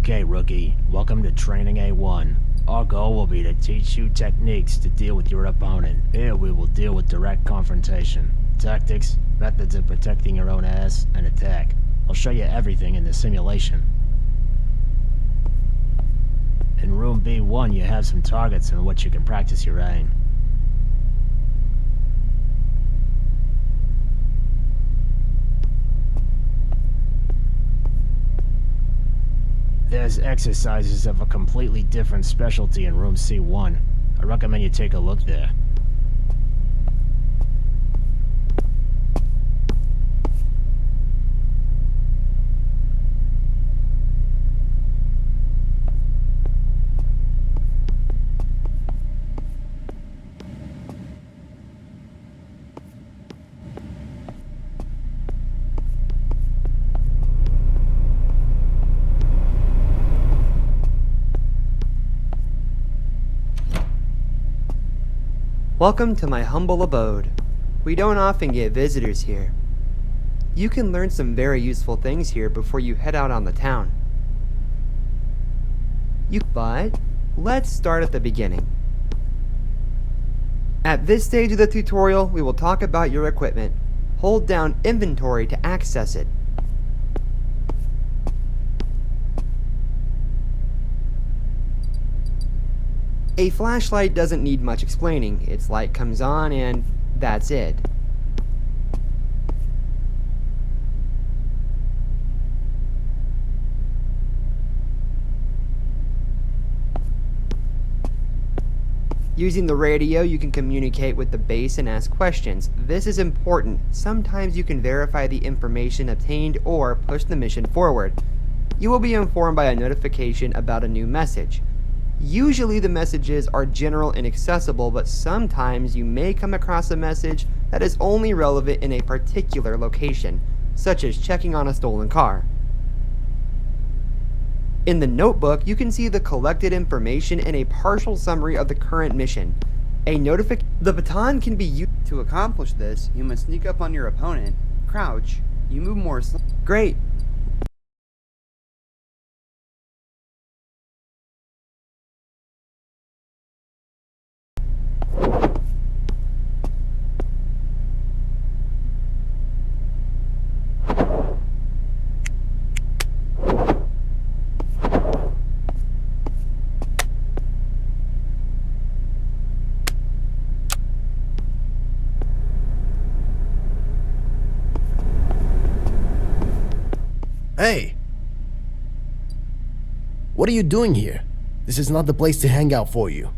Okay, rookie. Welcome to Training A1. Our goal will be to teach you techniques to deal with your opponent. Here we will deal with direct confrontation, tactics, methods of protecting your own ass, and attack. I'll show you everything in the simulation. In room B1, you have some targets on which you can practice your aim. There's exercises of a completely different specialty in room C1. I recommend you take a look there. Welcome to my humble abode. We don't often get visitors here. You can learn some very useful things here before you head out on the town. But let's start at the beginning. At this stage of the tutorial, we will talk about your equipment. Hold down inventory to access it. A flashlight doesn't need much explaining. Its light comes on and that's it. Using the radio, you can communicate with the base and ask questions. This is important. Sometimes you can verify the information obtained or push the mission forward. You will be informed by a notification about a new message. Usually the messages are general and accessible, but sometimes you may come across a message that is only relevant in a particular location, such as checking on a stolen car. In the notebook, you can see the collected information and a partial summary of the current mission. The baton can be used. To accomplish this, you must sneak up on your opponent, crouch, you move more slowly. Great! Hey! What are you doing here? This is not the place to hang out for you.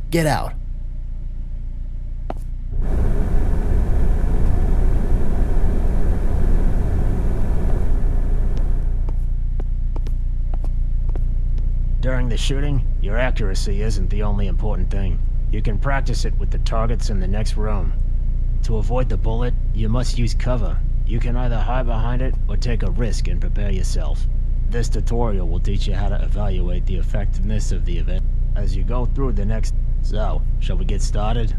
Get out. During the shooting, your accuracy isn't the only important thing. You can practice it with the targets in the next room. To avoid the bullet, you must use cover. You can either hide behind it or take a risk and prepare yourself. This tutorial will teach you how to evaluate the effectiveness of the event as you go through the next... So, shall we get started?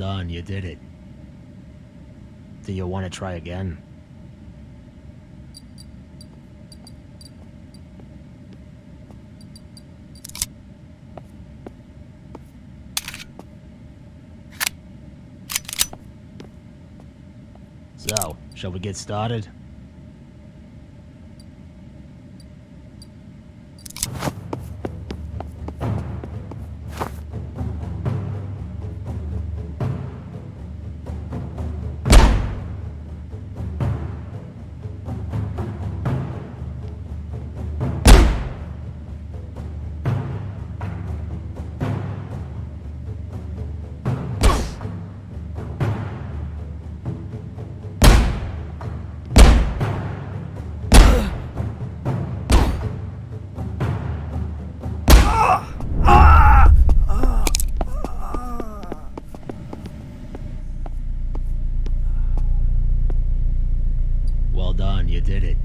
done, you did it. Do you want to try again? So, shall we get started? Well done, you did it.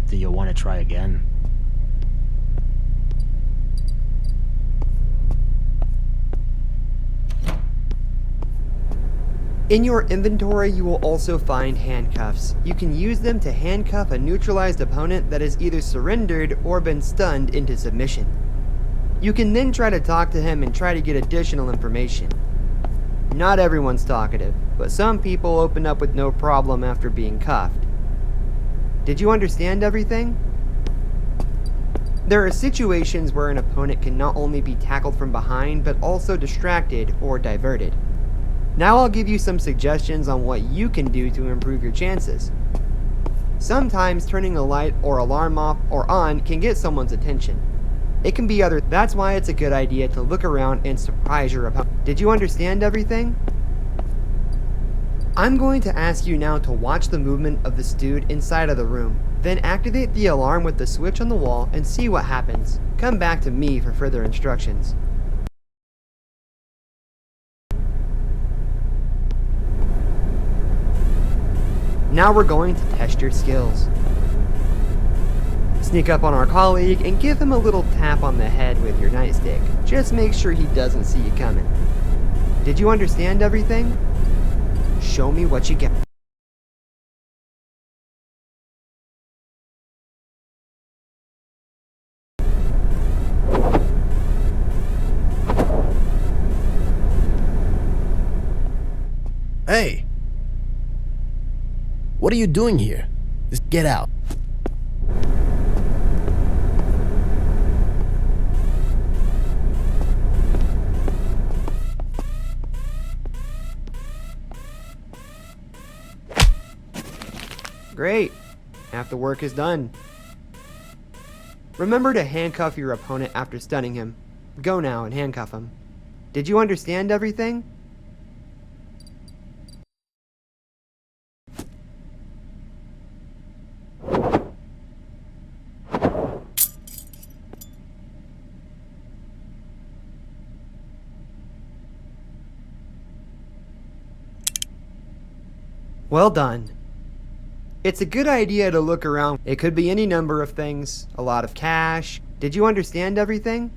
Do you want to try again? In your inventory, you will also find handcuffs. You can use them to handcuff a neutralized opponent that has either surrendered or been stunned into submission. You can then try to talk to him and try to get additional information. Not everyone's talkative, but some people open up with no problem after being cuffed. Did you understand everything? There are situations where an opponent can not only be tackled from behind, but also distracted or diverted. Now I'll give you some suggestions on what you can do to improve your chances. Sometimes turning a light or alarm off or on can get someone's attention. It can be other. That's why it's a good idea to look around and surprise your opponent. Did you understand everything? I'm going to ask you now to watch the movement of the steward inside of the room. Then activate the alarm with the switch on the wall and see what happens. Come back to me for further instructions. Now we're going to test your skills. Sneak up on our colleague and give him a little tap on the head with your nightstick. Just make sure he doesn't see you coming. Did you understand everything? Show me what you got. Hey! What are you doing here? Just get out. Great. Half the work is done. Remember to handcuff your opponent after stunning him. Go now and handcuff him. Did you understand everything? Well done. It's a good idea to look around. It could be any number of things. A lot of cash. Did you understand everything?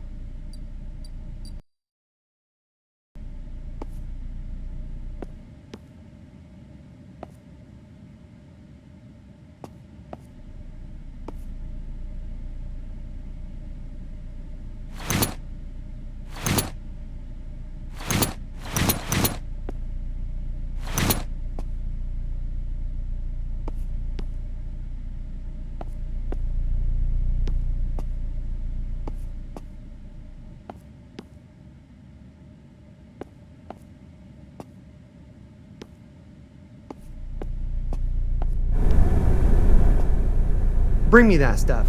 Bring me that stuff.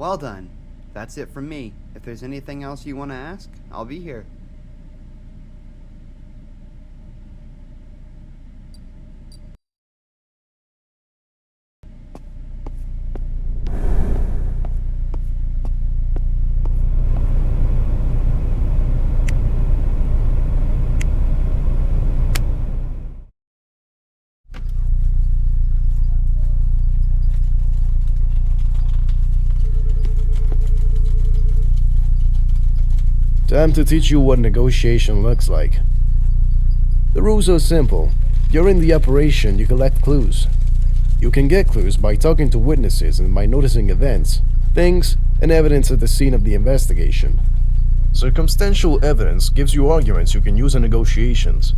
Well done. That's it from me. If there's anything else you want to ask, I'll be here. Time to teach you what negotiation looks like. The rules are simple. During the operation, you collect clues. You can get clues by talking to witnesses and by noticing events, things, and evidence at the scene of the investigation. Circumstantial evidence gives you arguments you can use in negotiations.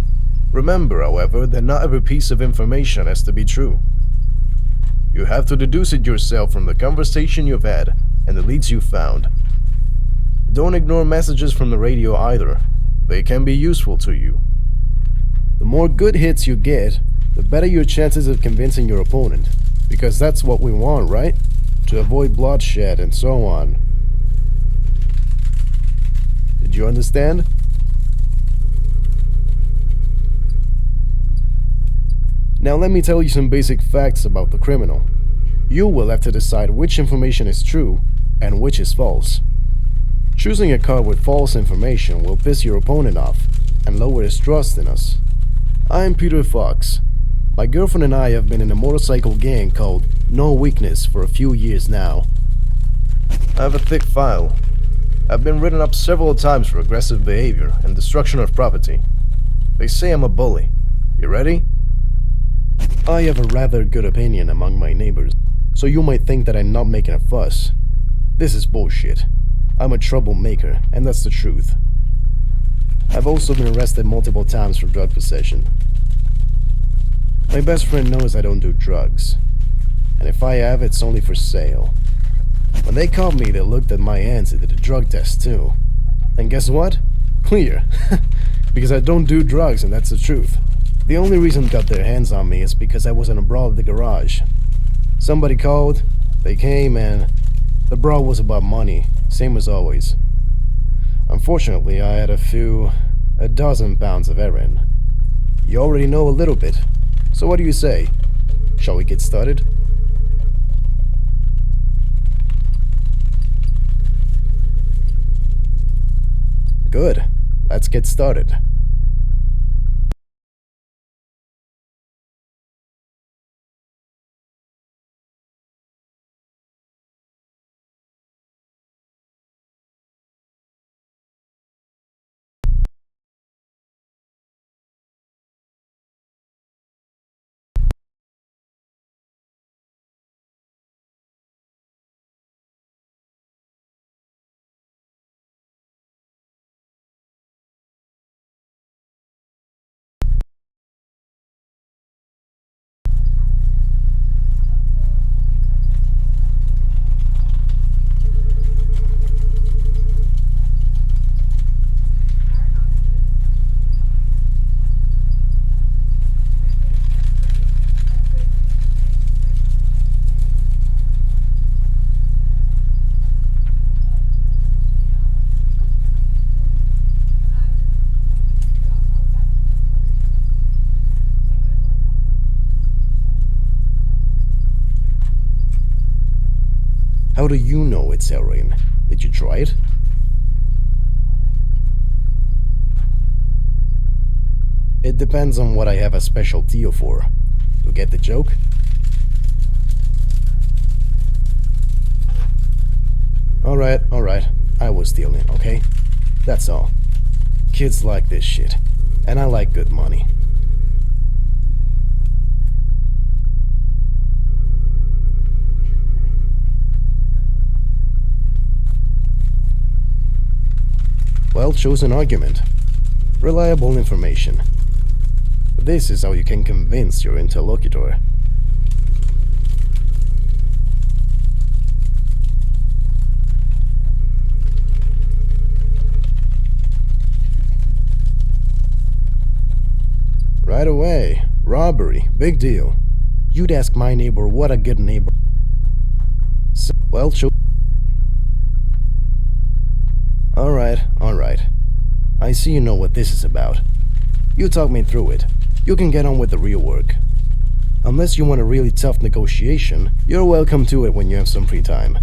Remember, however, that not every piece of information has to be true. You have to deduce it yourself from the conversation you've had and the leads you found. Don't ignore messages from the radio either. They can be useful to you. The more good hits you get, the better your chances of convincing your opponent, because that's what we want, right? To avoid bloodshed and so on. Did you understand? Now let me tell you some basic facts about the criminal. You will have to decide which information is true and which is false. Choosing a card with false information will piss your opponent off and lower his trust in us. I'm Peter Fox. My girlfriend and I have been in a motorcycle gang called No Weakness for a few years now. I have a thick file. I've been written up several times for aggressive behavior and destruction of property. They say I'm a bully. You ready? I have a rather good opinion among my neighbors, so you might think that I'm not making a fuss. This is bullshit. I'm a troublemaker, and that's the truth. I've also been arrested multiple times for drug possession. My best friend knows I don't do drugs, and if I have, it's only for sale. When they caught me, they looked at my hands and did a drug test too. And guess what? Clear. Because I don't do drugs, and that's the truth. The only reason they got their hands on me is because I was in a brawl at the garage. Somebody called, they came, and the brawl was about money. Same as always. Unfortunately, I had a dozen pounds of heroin. You already know a little bit, so what do you say? Shall we get started? Good. Let's get started. How do you know it's heroin? Did you try it? It depends on what I have a special deal for. You get the joke? Alright. I was stealing, okay? That's all. Kids like this shit. And I like good money. Well-chosen argument. Reliable information. This is how you can convince your interlocutor. Right away. Robbery. Big deal. You'd ask my neighbor what a good neighbor. Well-chosen. Alright. I see you know what this is about. You talk me through it. You can get on with the real work. Unless you want a really tough negotiation, you're welcome to it when you have some free time.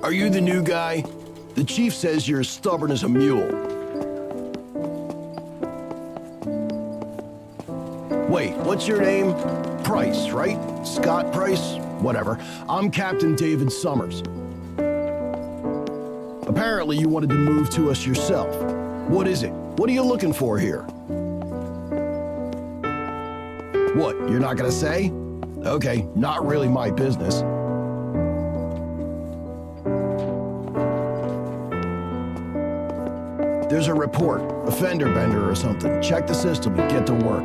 Are you the new guy? The chief says you're as stubborn as a mule. Wait, what's your name? Price, right? Scott Price? Whatever. I'm Captain David Summers. Apparently you wanted to move to us yourself. What is it? What are you looking for here? What, you're not gonna say? Okay, not really my business. There's a report, a fender bender or something. Check the system and get to work.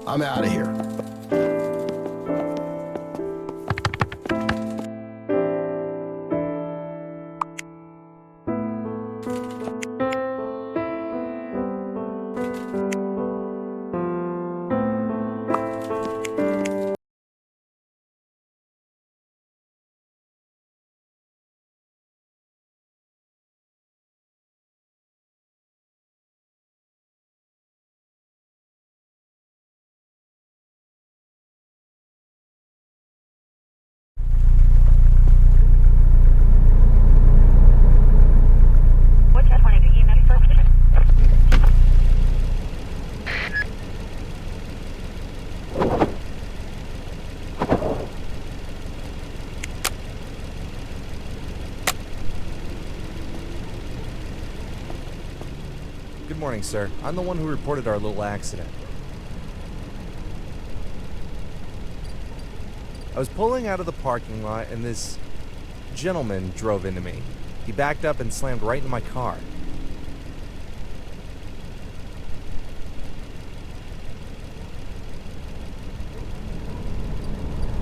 I'm out of here. Good morning, sir. I'm the one who reported our little accident. I was pulling out of the parking lot and this gentleman drove into me. He backed up and slammed right in my car.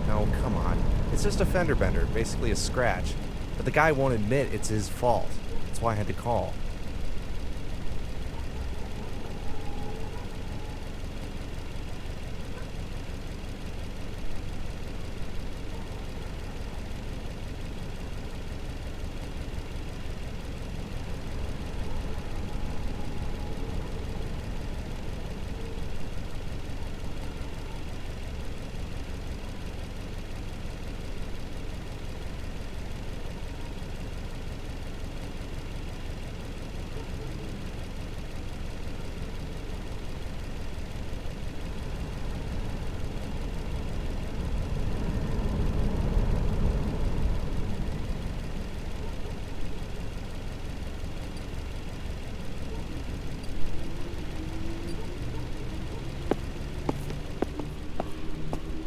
No, come on. It's just a fender bender, basically a scratch. But the guy won't admit it's his fault. That's why I had to call.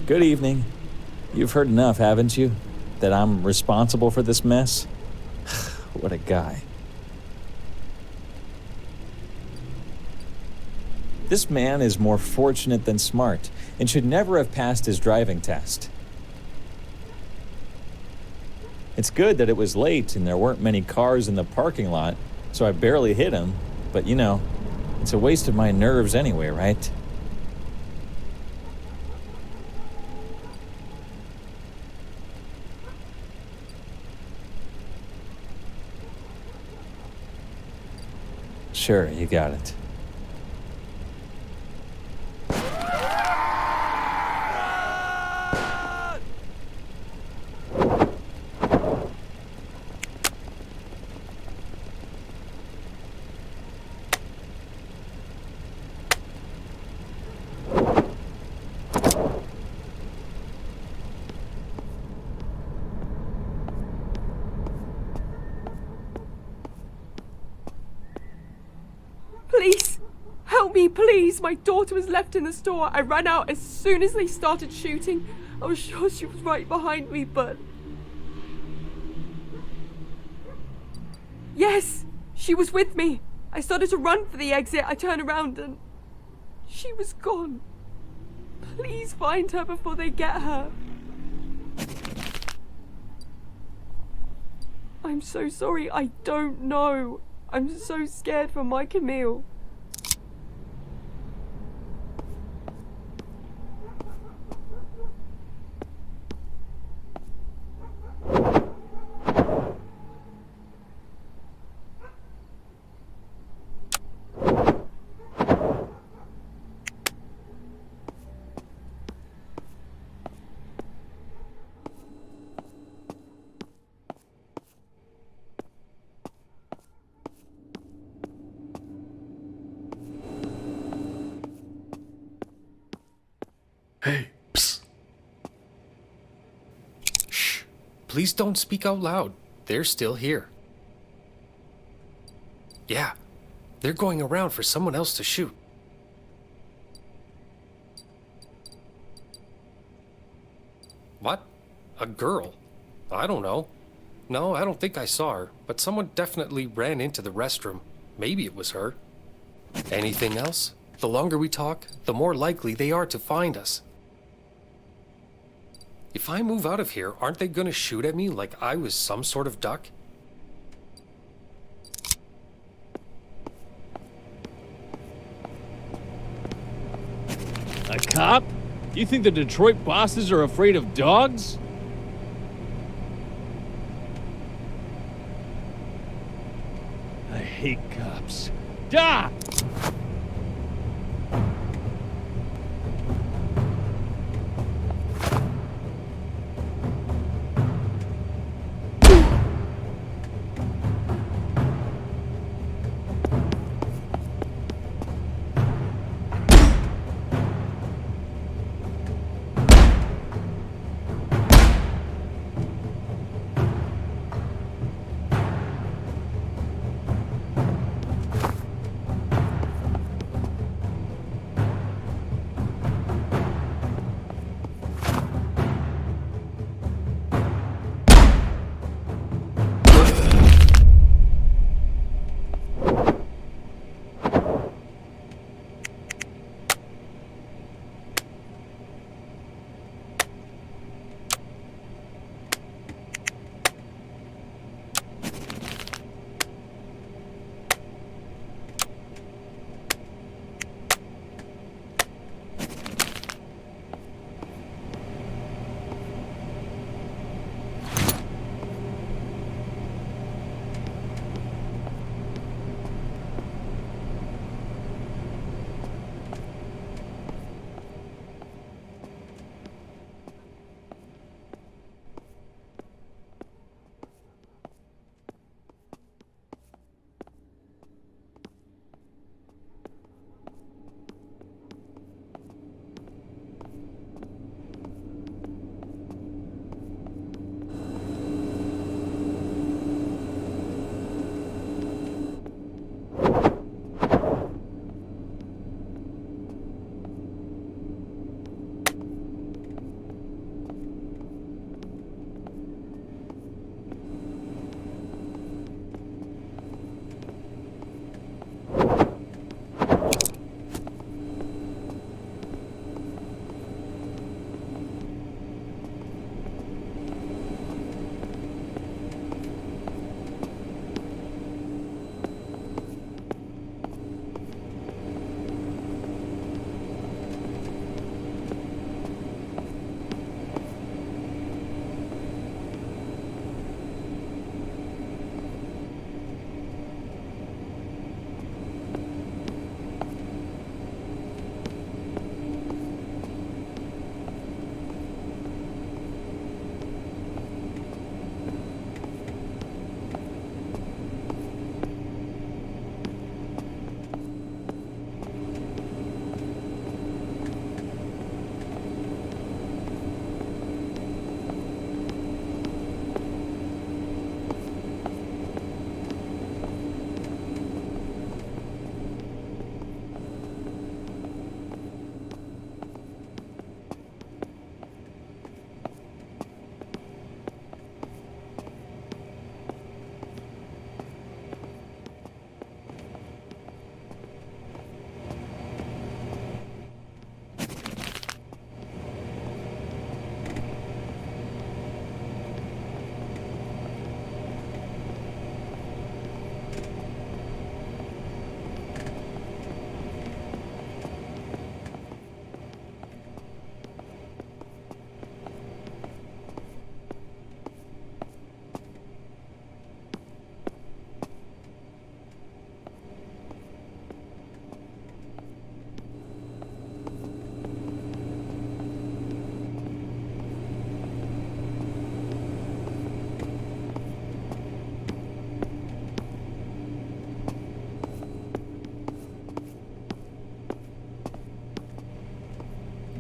Good evening. You've heard enough, haven't you? That I'm responsible for this mess? What a guy. This man is more fortunate than smart and should never have passed his driving test. It's good that it was late and there weren't many cars in the parking lot, so I barely hit him, but you know, it's a waste of my nerves anyway, right? Sure, you got it. Please, help me, please. My daughter was left in the store. I ran out as soon as they started shooting. I was sure she was right behind me, but... Yes, she was with me. I started to run for the exit. I turned around and she was gone. Please find her before they get her. I'm so sorry. I don't know. I'm so scared for my Camille. Hey, psst. Shh. Please don't speak out loud. They're still here. Yeah, they're going around for someone else to shoot. What? A girl? I don't know. No, I don't think I saw her, but someone definitely ran into the restroom. Maybe it was her. Anything else? The longer we talk, the more likely they are to find us. If I move out of here, aren't they gonna shoot at me like I was some sort of duck? A cop? You think the Detroit bosses are afraid of dogs? I hate cops. Ah!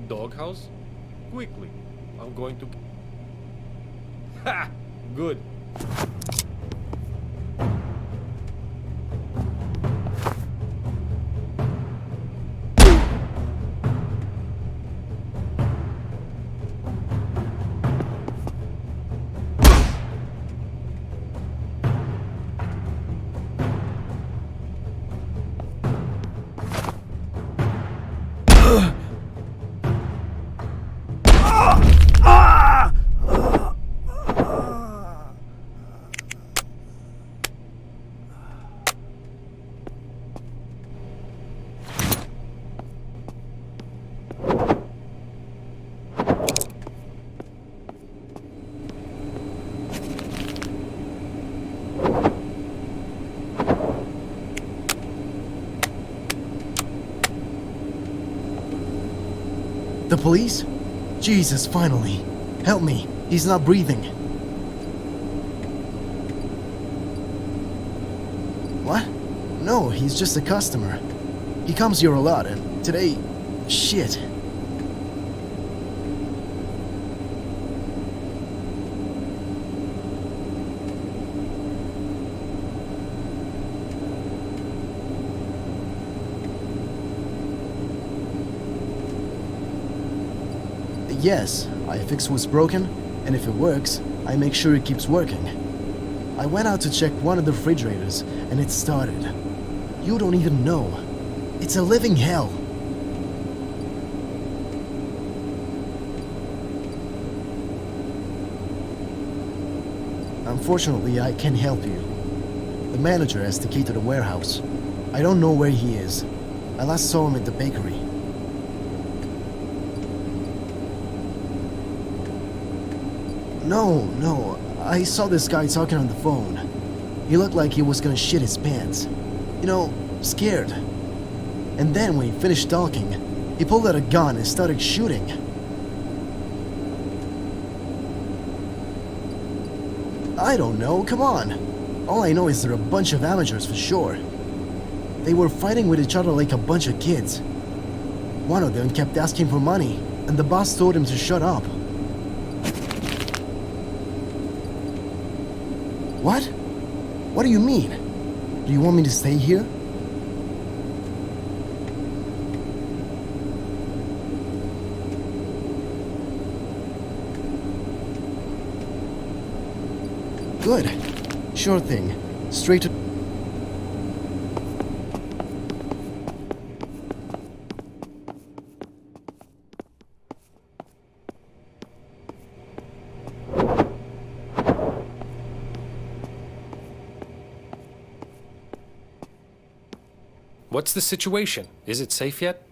doghouse? Quickly. I'm going to... Ha! Good. The police? Jesus, finally. Help me. He's not breathing. What? No, he's just a customer. He comes here a lot, and today... Shit. Yes, I fix what's broken, and if it works, I make sure it keeps working. I went out to check one of the refrigerators, and it started. You don't even know. It's a living hell. Unfortunately, I can't help you. The manager has the key to the warehouse. I don't know where he is. I last saw him at the bakery. No, I saw this guy talking on the phone. He looked like he was gonna shit his pants. You know, scared. And then when he finished talking, he pulled out a gun and started shooting. I don't know, come on. All I know is they're a bunch of amateurs for sure. They were fighting with each other like a bunch of kids. One of them kept asking for money, and the boss told him to shut up. What? What do you mean? Do you want me to stay here? Good. Sure thing. Straight to... What's the situation? Is it safe yet?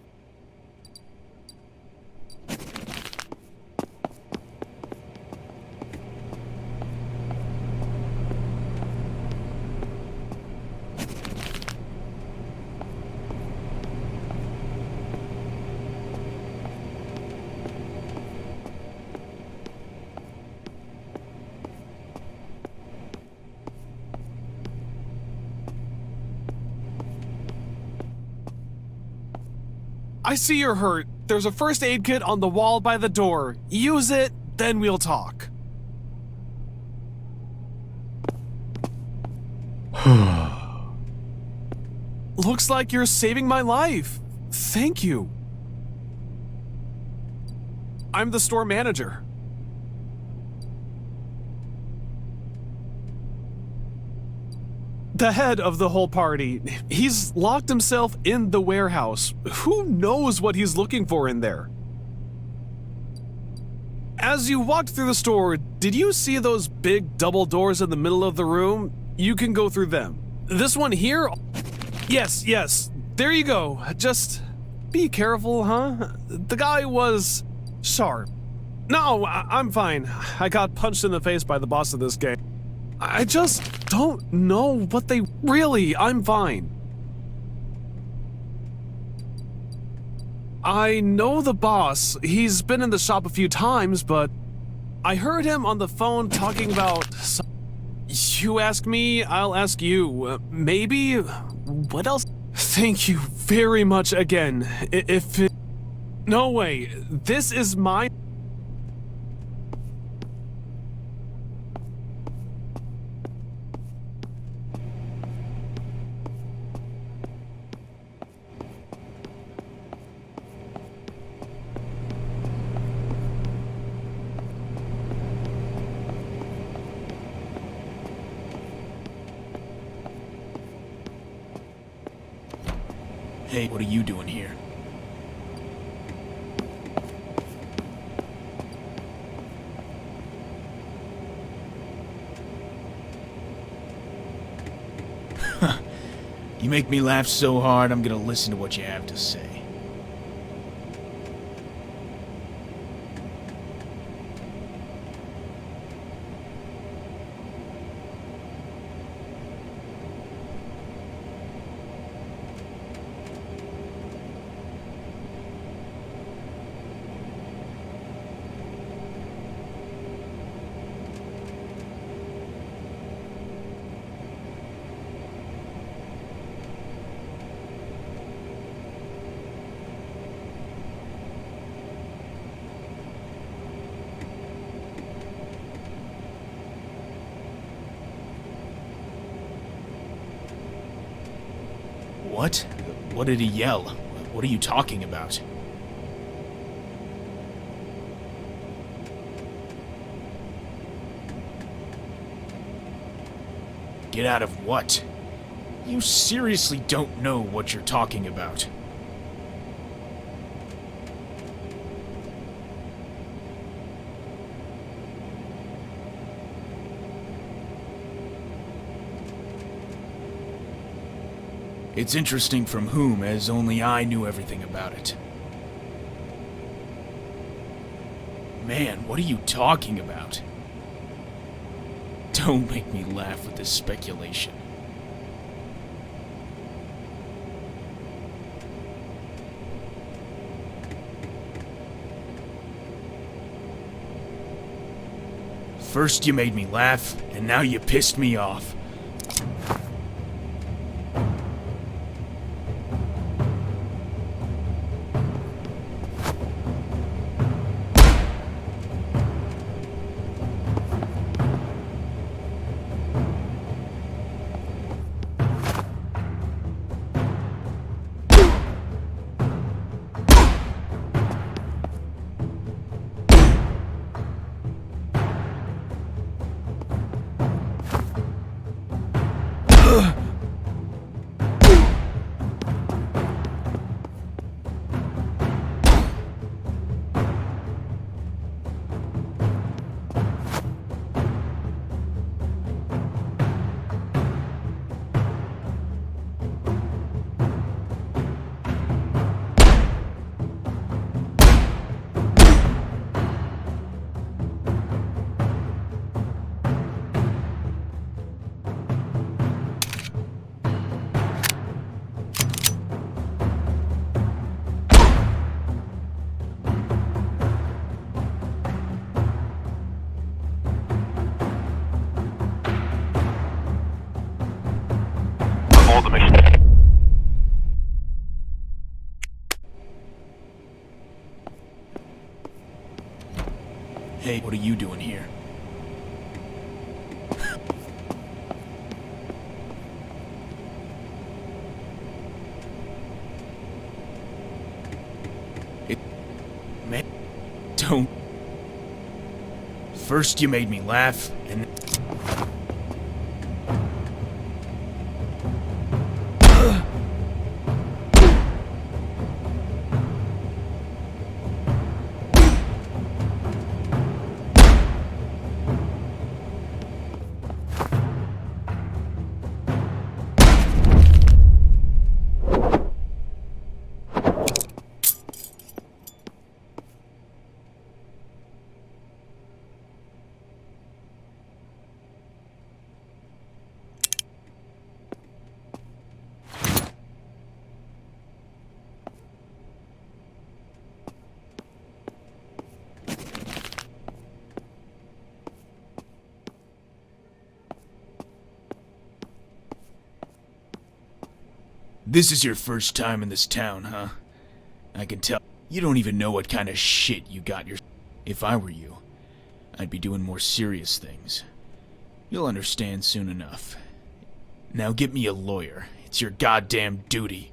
I see you're hurt. There's a first aid kit on the wall by the door. Use it, then we'll talk. Looks like you're saving my life. Thank you. I'm the store manager. The head of the whole party. He's locked himself in the warehouse. Who knows what he's looking for in there? As you walked through the store, did you see those big double doors in the middle of the room? You can go through them. This one here? Yes. There you go. Just be careful, huh? The guy was sharp. No, I'm fine. I got punched in the face by the boss of this game. I just don't know what they really. I'm fine. I know the boss. He's been in the shop a few times, but I heard him on the phone talking about... You ask me, I'll ask you. Maybe? What else? Thank you very much again. If it... No way. This is my... Hey, what are you doing here? You make me laugh so hard, I'm gonna listen to what you have to say. What? What did he yell? What are you talking about? Get out of what? You seriously don't know what you're talking about. It's interesting from whom, as only I knew everything about it. Man, what are you talking about? Don't make me laugh with this speculation. First you made me laugh, and now you pissed me off. Hey, what are you doing here? Man, don't. First you made me laugh, and... This is your first time in this town, huh? I can tell. You don't even know what kind of shit you got your... If I were you, I'd be doing more serious things. You'll understand soon enough. Now get me a lawyer. It's your goddamn duty.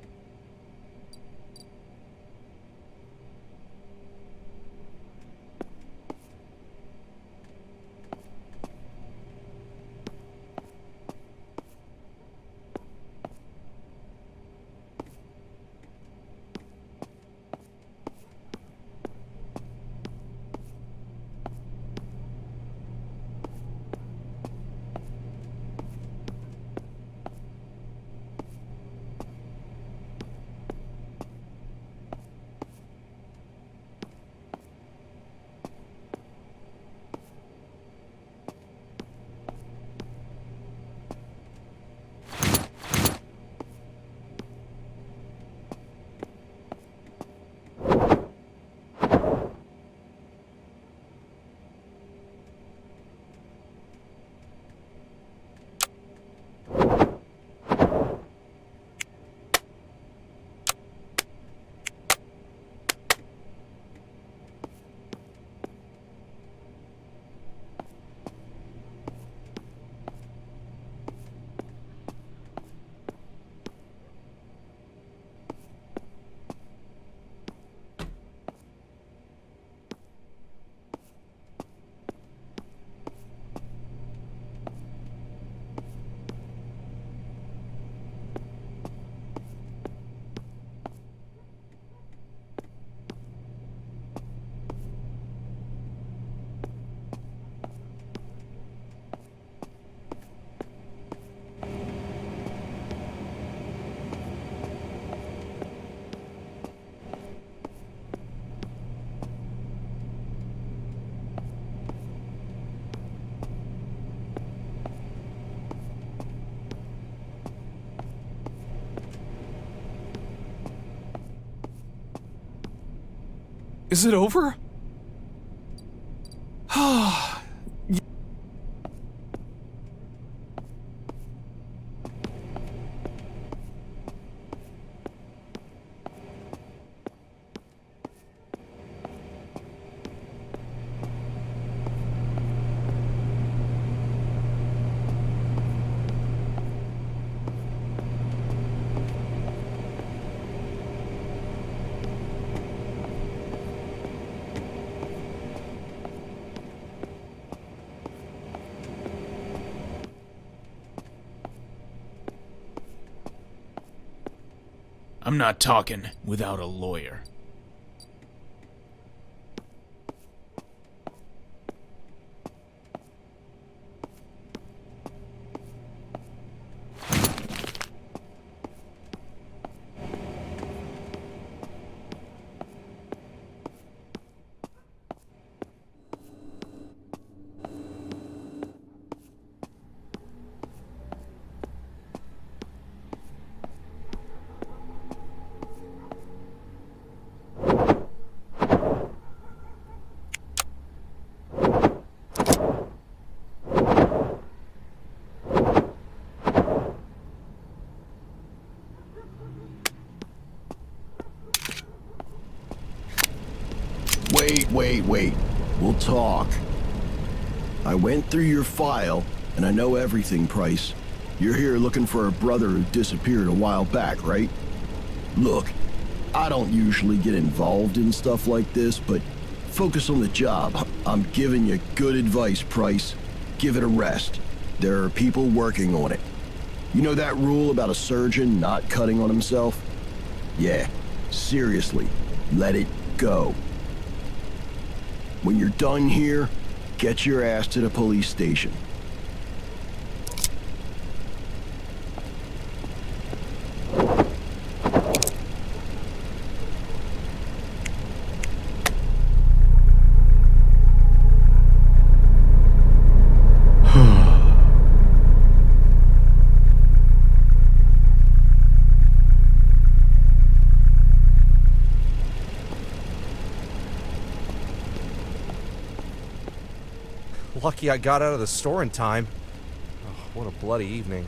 Is it over? I'm not talking without a lawyer. Wait. We'll talk. I went through your file, and I know everything, Price. You're here looking for a brother who disappeared a while back, right? Look, I don't usually get involved in stuff like this, but focus on the job. I'm giving you good advice, Price. Give it a rest. There are people working on it. You know that rule about a surgeon not cutting on himself? Yeah, seriously, let it go. When you're done here, get your ass to the police station. Lucky I got out of the store in time. Oh, what a bloody evening.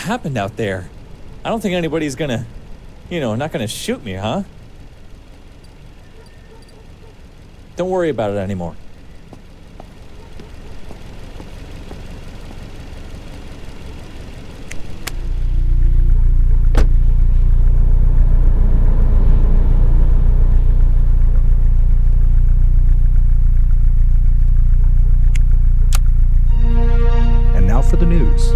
happened out there? I don't think anybody's gonna, not gonna shoot me, huh? Don't worry about it anymore. And now for the news.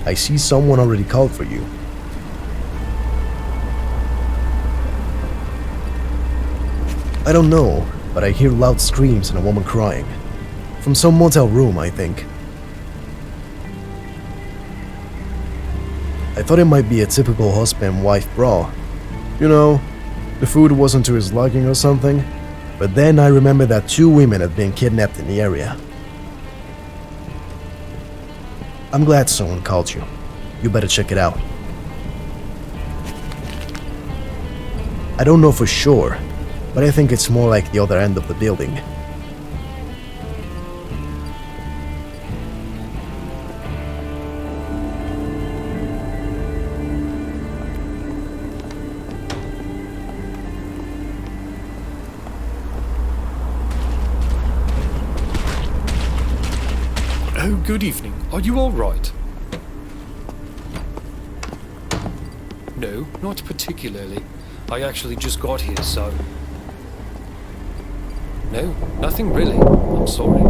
I see someone already called for you. I don't know, but I hear loud screams and a woman crying. From some motel room, I think. I thought it might be a typical husband-wife brawl. You know, the food wasn't to his liking or something. But then I remembered that 2 women had been kidnapped in the area. I'm glad someone called you. You better check it out. I don't know for sure, but I think it's more like the other end of the building. Oh, good evening. Are you all right? No, not particularly. I actually just got here, so... No, nothing really. I'm sorry.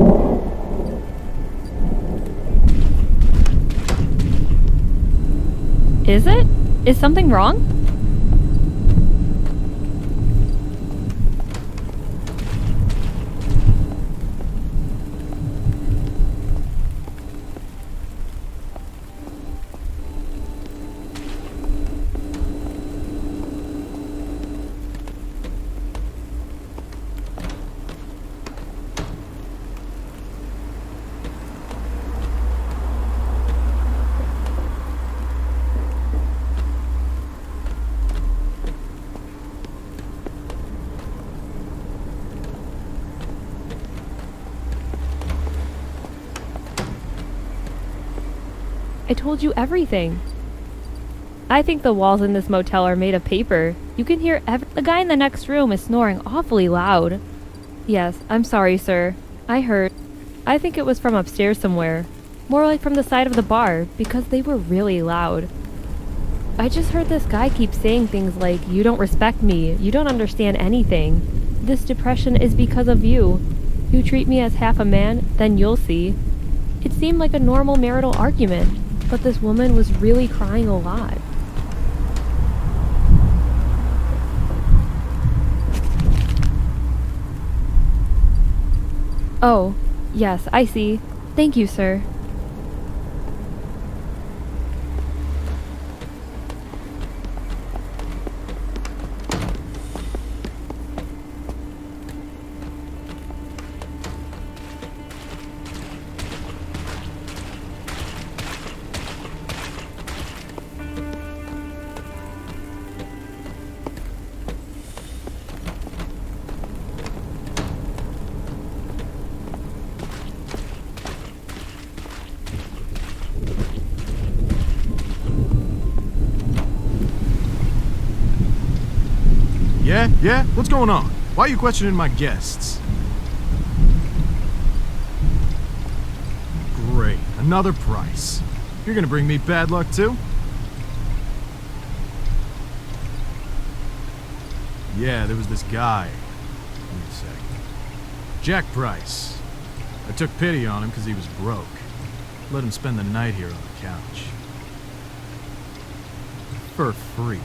Is it? Is something wrong? I told you everything. I think the walls in this motel are made of paper. You can hear the guy in the next room is snoring awfully loud. Yes, I'm sorry, sir. I heard. I think it was from upstairs somewhere. More like from the side of the bar, because they were really loud. I just heard this guy keep saying things like, "You don't respect me. You don't understand anything. This depression is because of you. You treat me as half a man, then you'll see." It seemed like a normal marital argument. But this woman was really crying a lot. Oh, yes, I see. Thank you, sir. Yeah? What's going on? Why are you questioning my guests? Great, another price. You're gonna bring me bad luck too? Yeah, there was this guy. Give me a sec. Jack Price. I took pity on him because he was broke. Let him spend the night here on the couch. For free.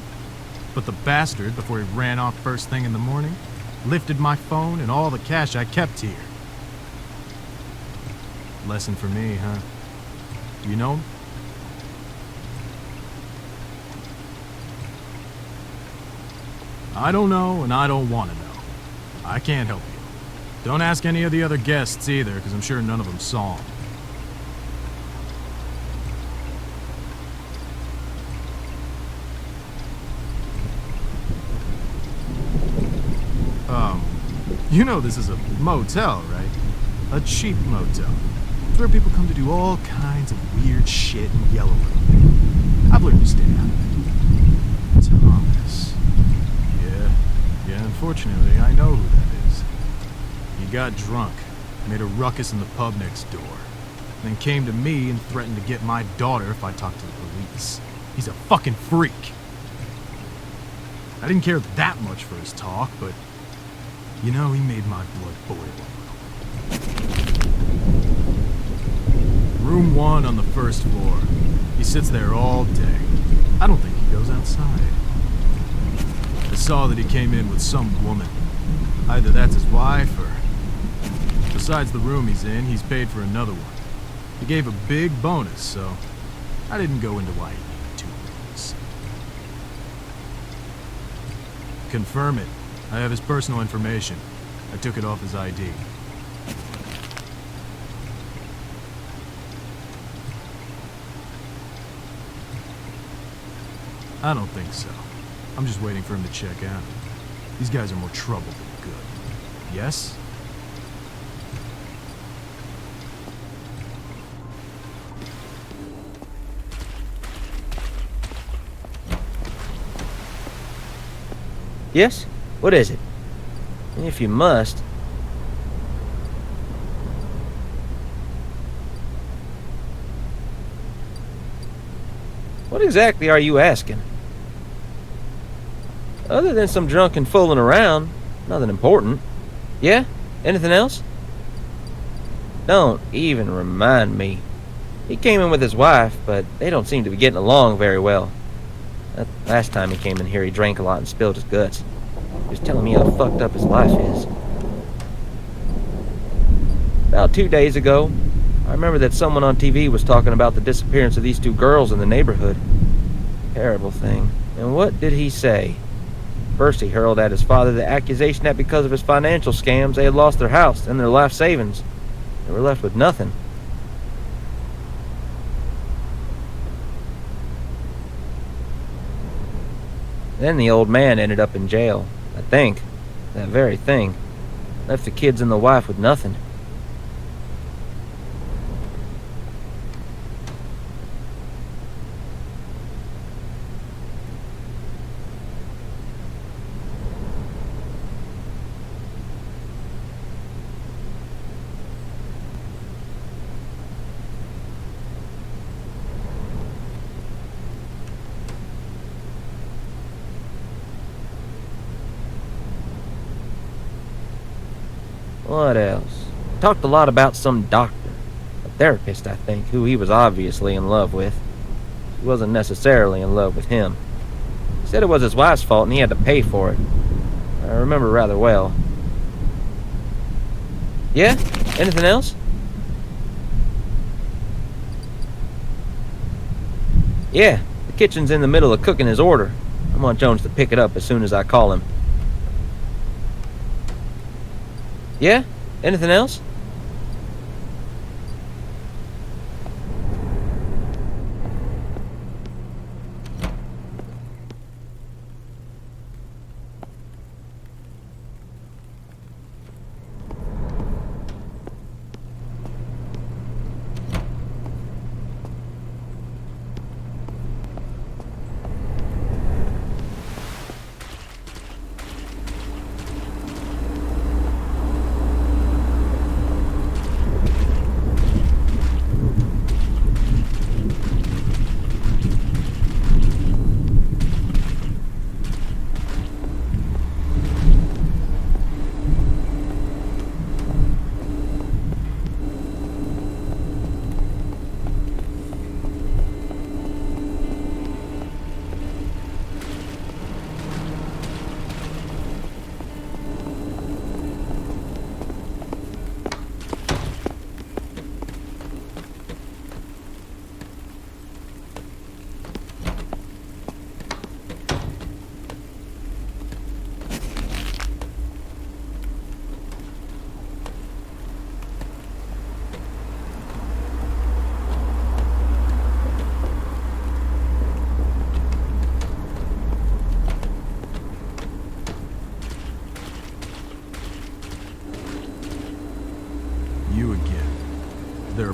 But the bastard, before he ran off first thing in the morning, lifted my phone and all the cash I kept here. Lesson for me, huh? You know him? I don't know, and I don't want to know. I can't help you. Don't ask any of the other guests either, because I'm sure none of them saw him. You know this is a motel, right? A cheap motel. It's where people come to do all kinds of weird shit in Yellow Room. I've learned to stay out of it. Thomas. Yeah, unfortunately, I know who that is. He got drunk, made a ruckus in the pub next door, then came to me and threatened to get my daughter if I talked to the police. He's a fucking freak. I didn't care that much for his talk, but you know, he made my blood boil a little. Room 1 on the first floor. He sits there all day. I don't think he goes outside. I saw that he came in with some woman. Either that's his wife or... Besides the room he's in, he's paid for another one. He gave a big bonus, so I didn't go into why he needed 2 rooms. Confirm it. I have his personal information. I took it off his ID. I don't think so. I'm just waiting for him to check out. These guys are more trouble than good. Yes? Yes? What is it? If you must. What exactly are you asking? Other than some drunken fooling around, nothing important. Yeah? Anything else? Don't even remind me. He came in with his wife, but they don't seem to be getting along very well. That last time he came in here, he drank a lot and spilled his guts. He was telling me how fucked up his life is. About 2 days ago, I remember that someone on TV was talking about the disappearance of these 2 girls in the neighborhood. Terrible thing. And what did he say? First, he hurled at his father the accusation that because of his financial scams, they had lost their house and their life savings. They were left with nothing. Then the old man ended up in jail, I think. That very thing. Left the kids and the wife with nothing. What else? Talked a lot about some doctor. A therapist, I think, who he was obviously in love with. She wasn't necessarily in love with him. He said it was his wife's fault and he had to pay for it. I remember rather well. Yeah? Anything else? Yeah, the kitchen's in the middle of cooking his order. I want Jones to pick it up as soon as I call him. Yeah? Anything else?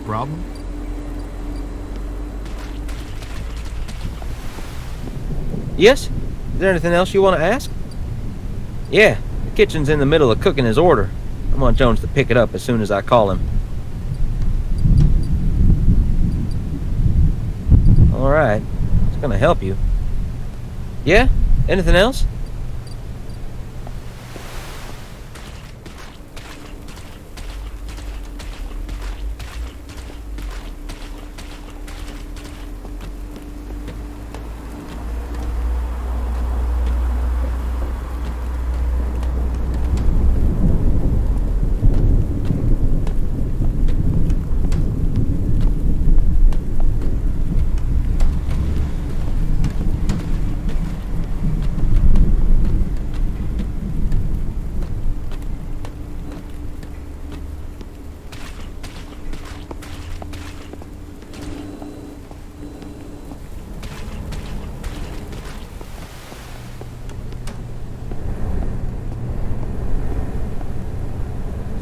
problem? Yes? Is there anything else you want to ask? Yeah, the kitchen's in the middle of cooking his order. I want Jones to pick it up as soon as I call him. Alright, it's gonna help you. Yeah? Anything else?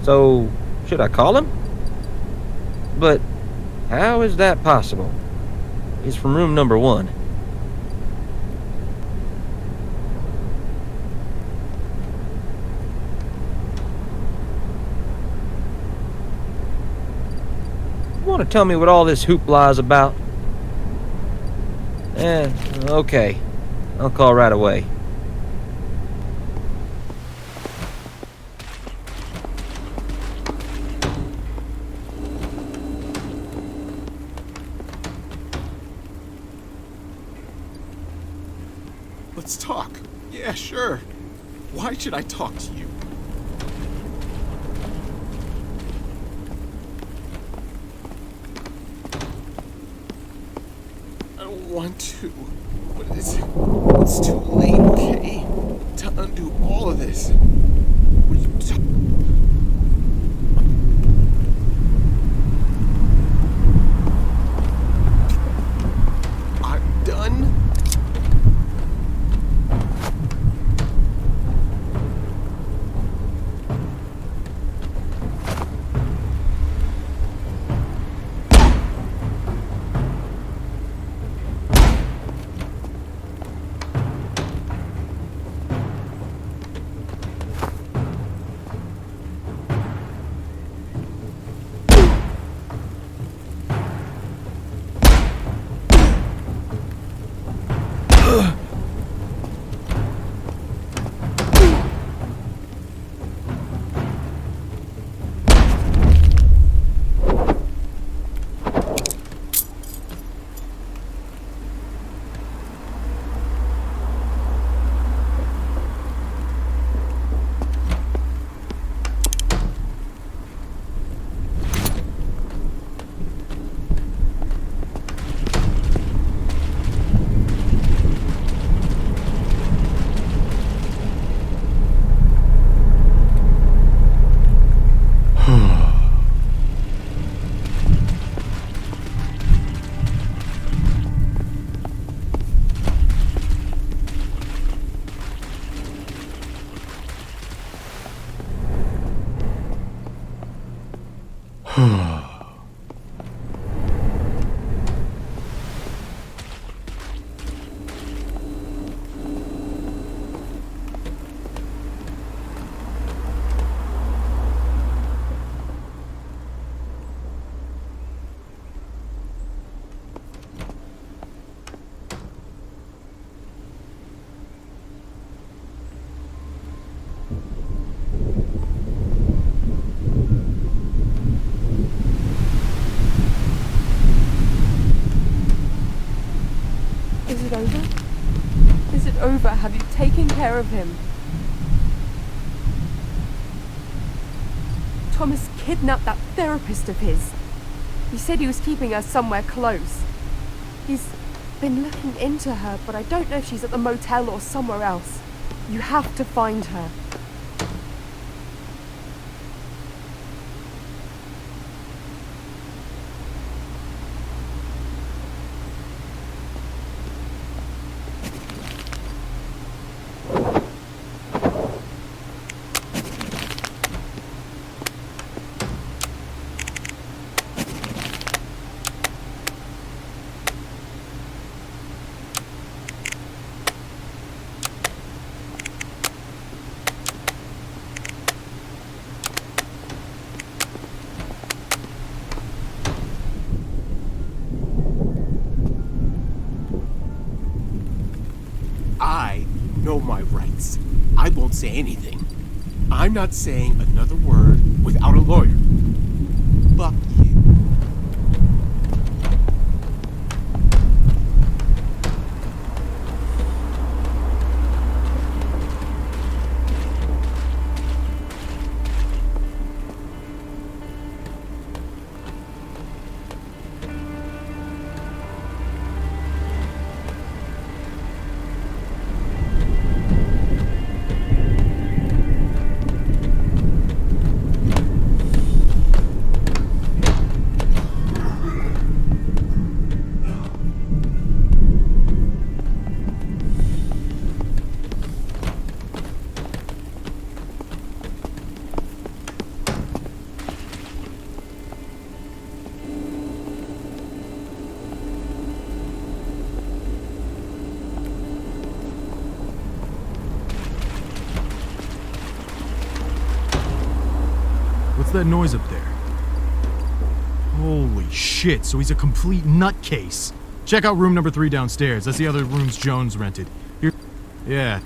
So, should I call him? But how is that possible? He's from room number 1. You want to tell me what all this hoopla is about? Okay. I'll call right away. Let's talk. Yeah, sure. Why should I talk to you? I don't want to. But it's too late, okay? To undo all of this. What are you I'm done. Is it over? Is it over? Have you taken care of him? Thomas kidnapped that therapist of his. He said he was keeping her somewhere close. He's been looking into her, but I don't know if she's at the motel or somewhere else. You have to find her. know my rights. I won't say anything. I'm not saying another word without a lawyer. Fuck you. What's that noise up there? Holy shit, so he's a complete nutcase. Check out room number 3 downstairs. That's the other rooms Jones rented. Here. Yeah.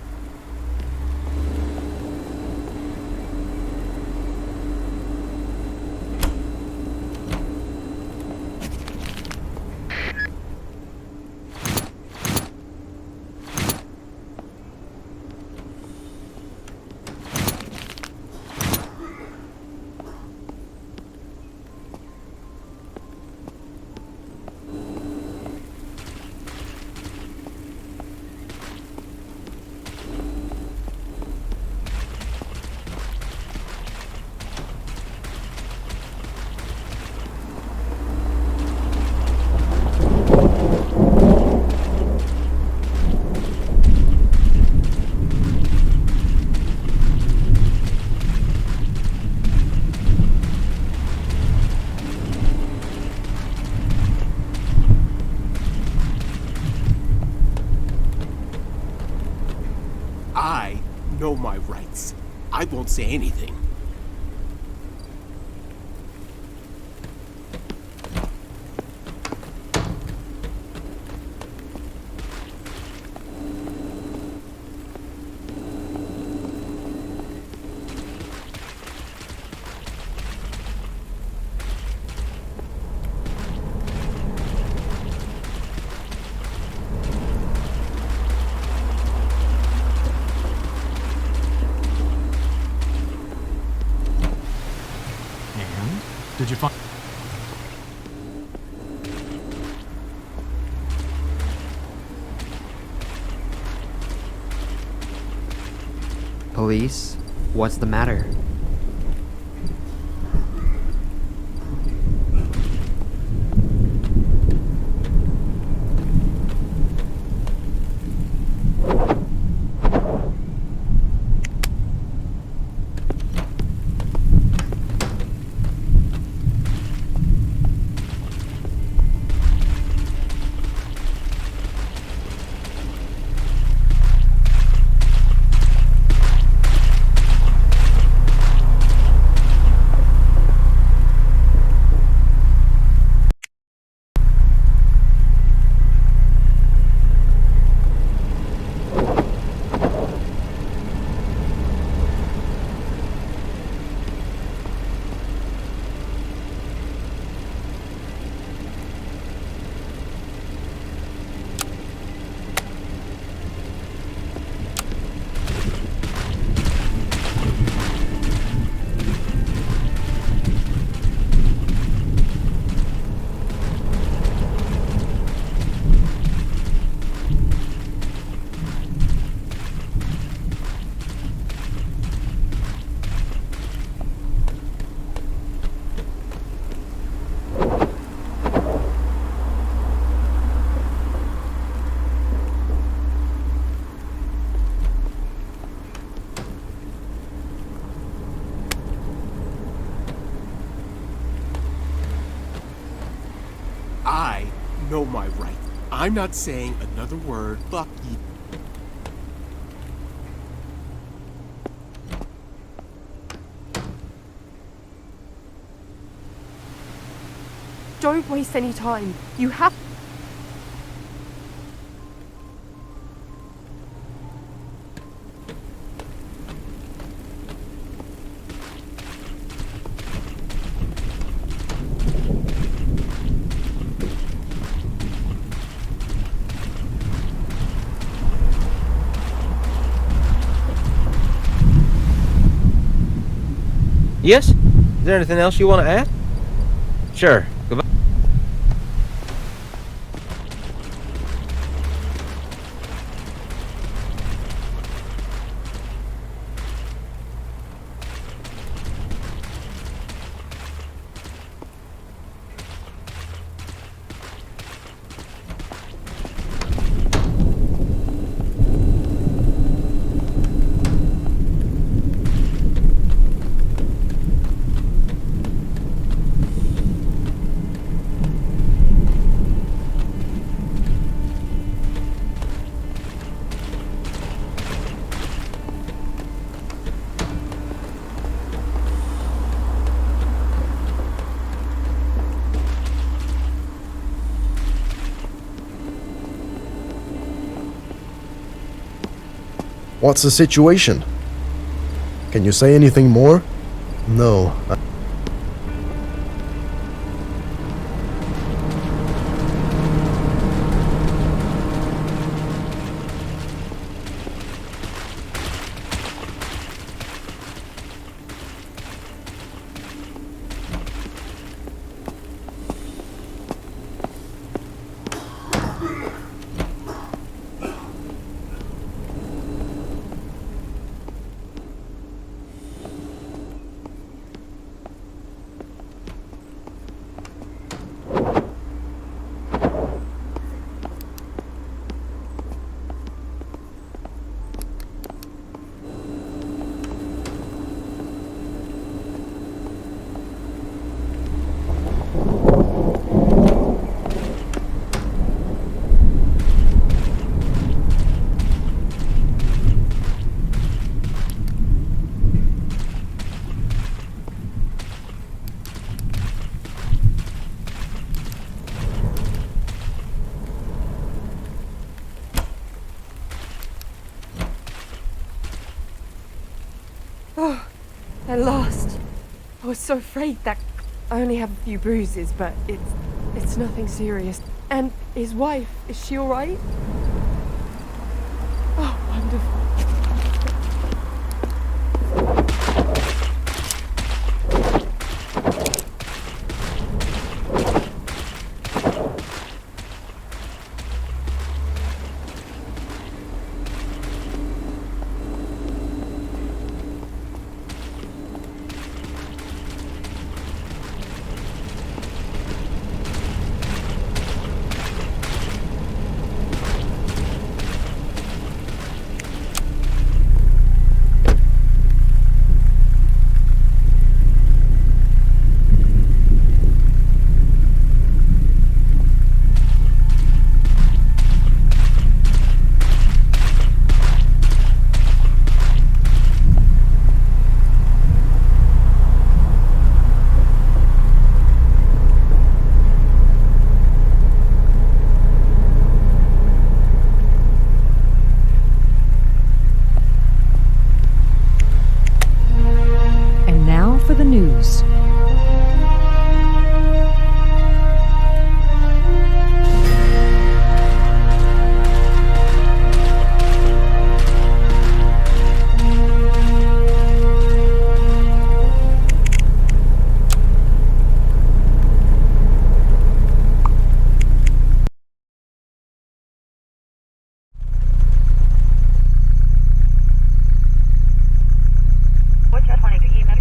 I know my rights. I won't say anything. Did you find... Police? What's the matter? I know my right. I'm not saying another word. Fuck you. Don't waste any time. You have... Yes? Is there anything else you want to add? Sure. Goodbye. What's the situation? Can you say anything more? No. Oh, at last. I was so afraid that I only have a few bruises, but it's nothing serious. And his wife, is she all right? Oh, wonderful. For the news. What's happening to email?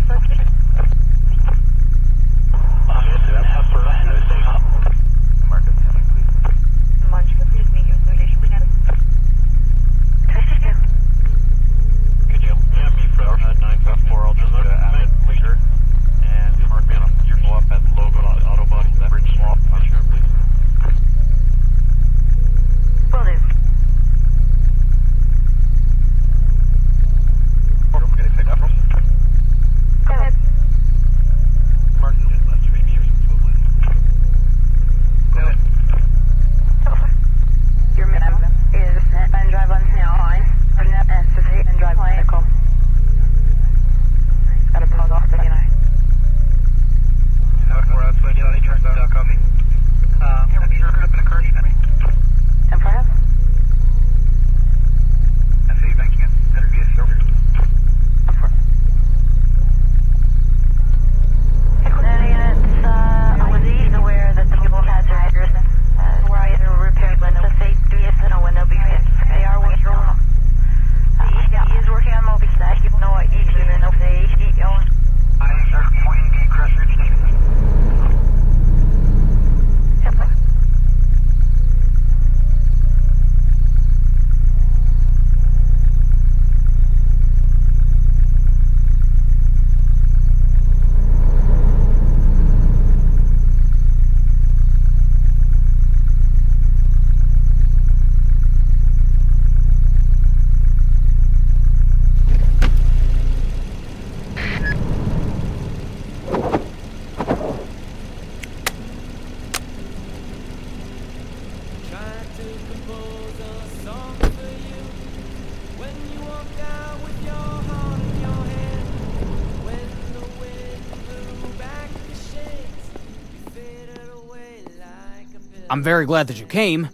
I'm very glad that you came.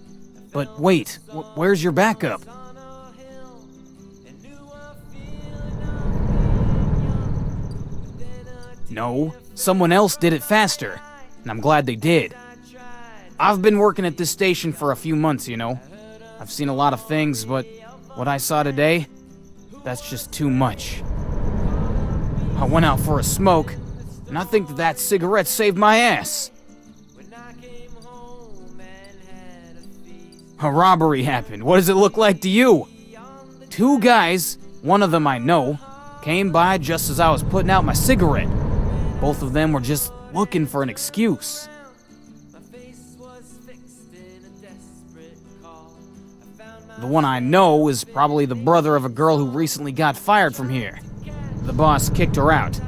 But wait, where's your backup? No, someone else did it faster, and I'm glad they did. I've been working at this station for a few months, you know. I've seen a lot of things, but what I saw today, that's just too much. I went out for a smoke, and I think that cigarette saved my ass. A robbery happened. What does it look like to you? 2 guys, one of them I know, came by just as I was putting out my cigarette. Both of them were just looking for an excuse. The one I know is probably the brother of a girl who recently got fired from here. The boss kicked her out.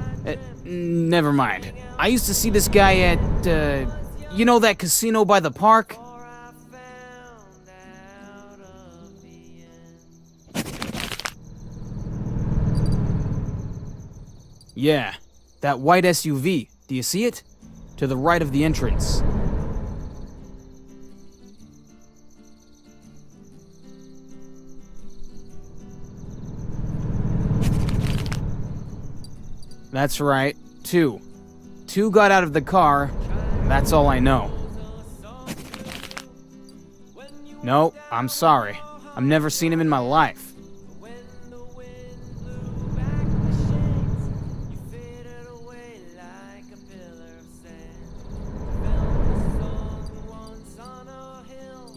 Never mind. I used to see this guy at, you know that casino by the park? Yeah, that white SUV. Do you see it? To the right of the entrance. That's right, 2. 2 got out of the car, and that's all I know. No, I'm sorry. I've never seen him in my life.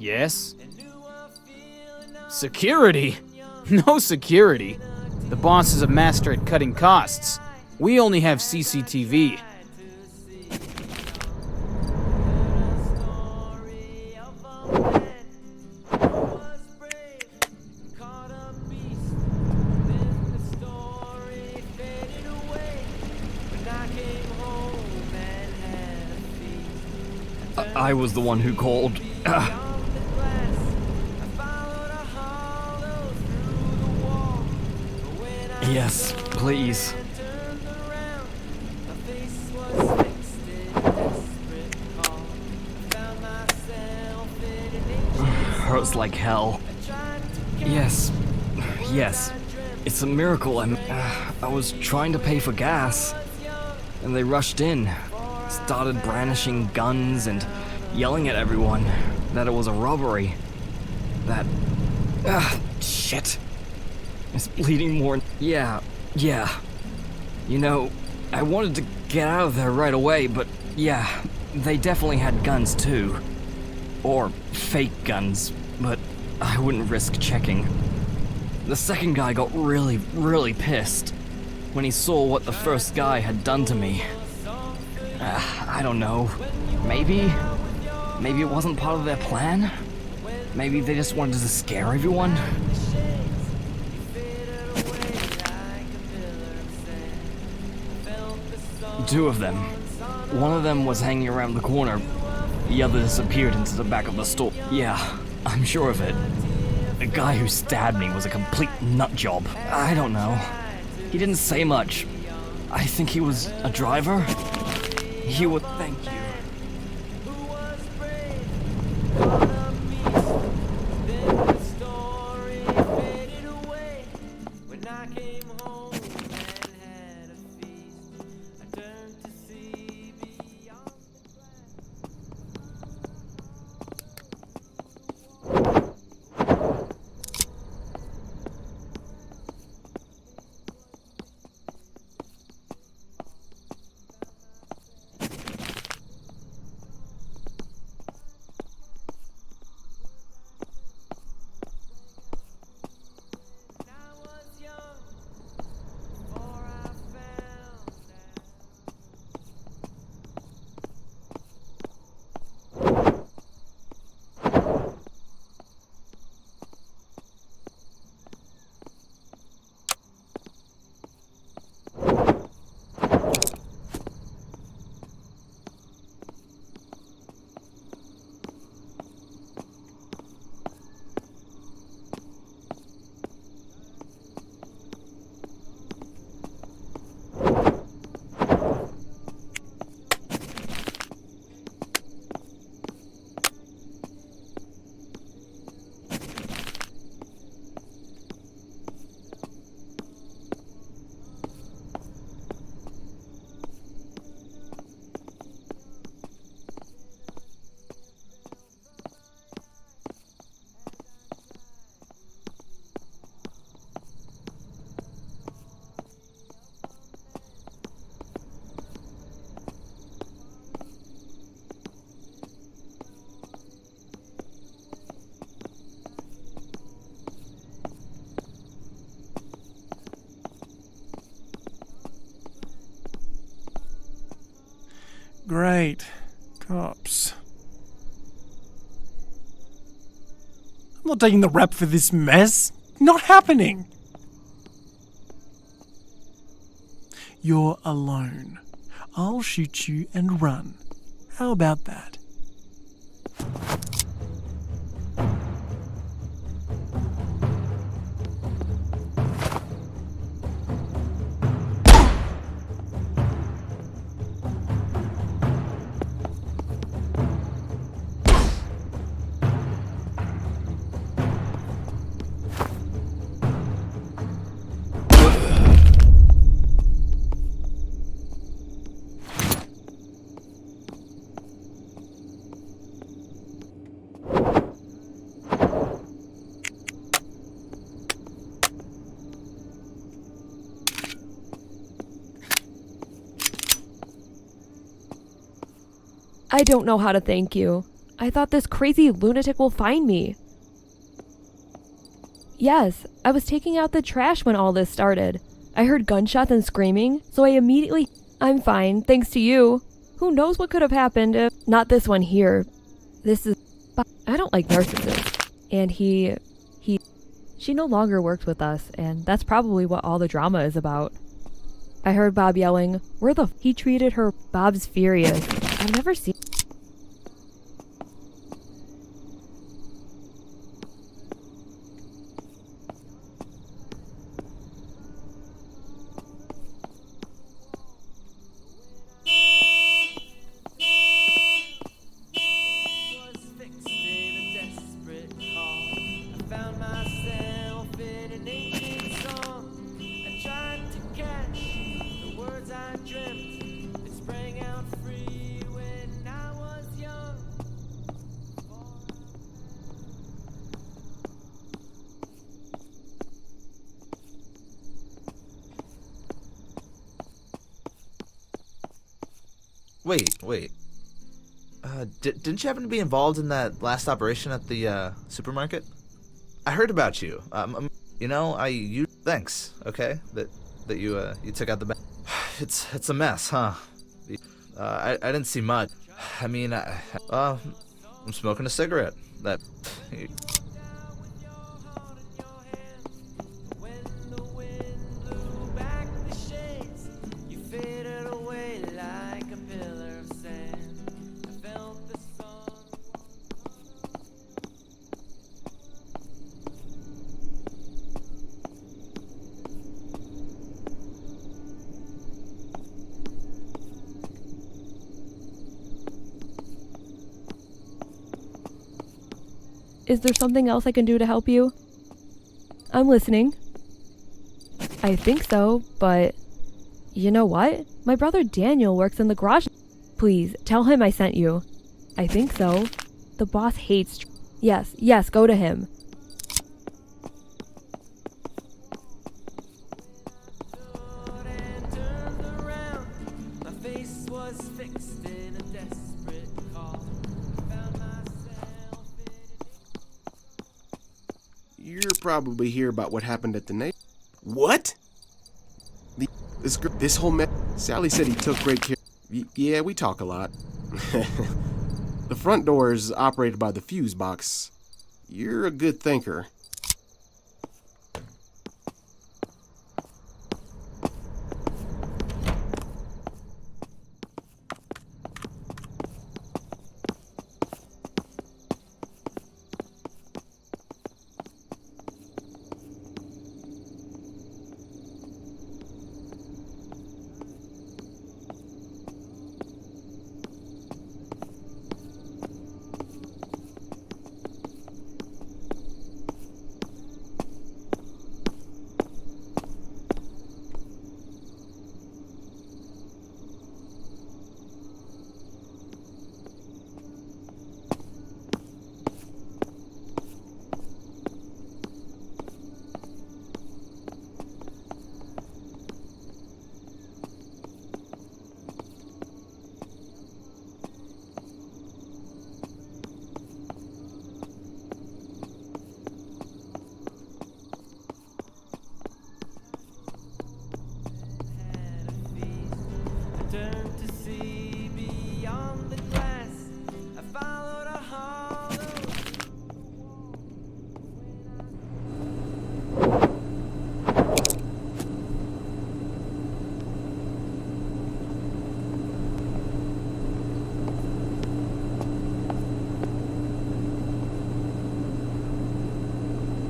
Yes? Security? No security. The boss is a master at cutting costs. We only have CCTV. I was the one who called. Yes, please. Hurts like hell. Yes. It's a miracle. I was trying to pay for gas, and they rushed in, started brandishing guns and yelling at everyone that it was a robbery. That... shit. It's bleeding more. Yeah. You know, I wanted to get out of there right away, but yeah, they definitely had guns too. Or fake guns, but I wouldn't risk checking. The second guy got really pissed when he saw what the first guy had done to me. I don't know. Maybe it wasn't part of their plan? Maybe they just wanted to scare everyone? 2 of them. One of them was hanging around the corner. The other disappeared into the back of the store. Yeah, I'm sure of it. The guy who stabbed me was a complete nutjob. I don't know. He didn't say much. I think he was a driver? He would thank you. Great. Cops. I'm not taking the rap for this mess. Not happening. You're alone. I'll shoot you and run. How about that? I don't know how to thank you. I thought this crazy lunatic will find me. Yes, I was taking out the trash when all this started. I heard gunshots and screaming, so I immediately... I'm fine, thanks to you. Who knows what could have happened if... Not this one here. This is... I don't like narcissists. And he... She no longer works with us, and that's probably what all the drama is about. I heard Bob yelling, "Where the f-" He treated her... Bob's furious. I've never seen... Wait. Didn't you happen to be involved in that last operation at the supermarket? I heard about you. Thanks. Okay, that you took out the. It's a mess, huh? I didn't see much. I mean, I'm smoking a cigarette. That. Is there something else I can do to help you? I'm listening. I think so, but... You know what? My brother Daniel works in the garage. Please, tell him I sent you. I think so. The boss hates... Yes, go to him. You're probably hear about what happened at the What? This whole mess. Sally said he took great care. Yeah, we talk a lot. The front door is operated by the fuse box. You're a good thinker.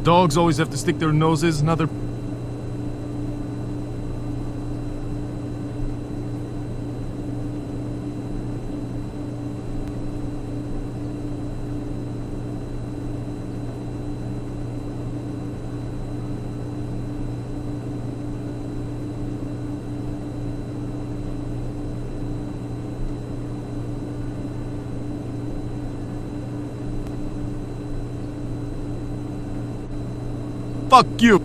dogs always have to stick their noses in other... Fuck you!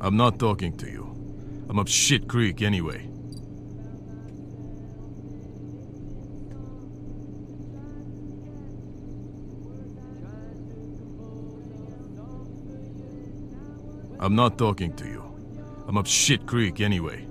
I'm not talking to you. I'm up shit creek anyway. I'm not talking to you. I'm up shit creek anyway.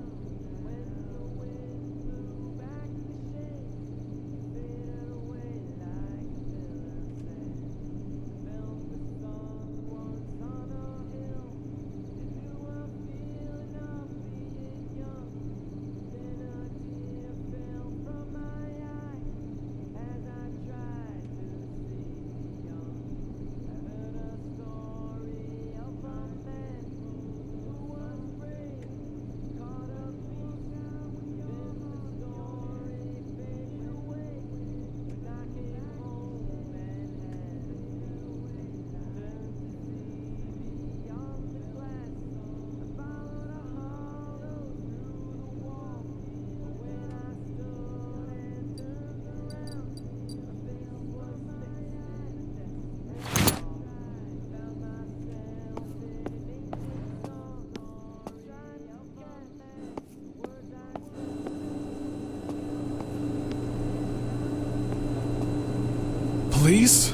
Police?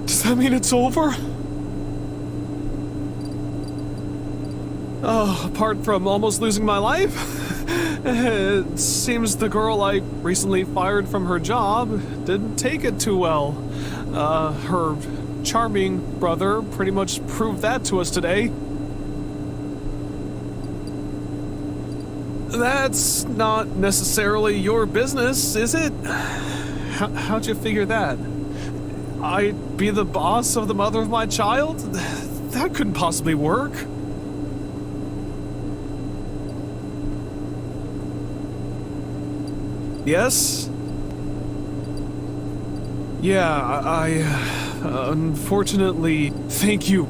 Does that mean it's over? Oh, apart from almost losing my life, it seems the girl I recently fired from her job didn't take it too well. Her charming brother pretty much proved that to us today. That's not necessarily your business, is it? How'd you figure that? I'd be the boss of the mother of my child? That couldn't possibly work. Yes? Yeah, I unfortunately, thank you.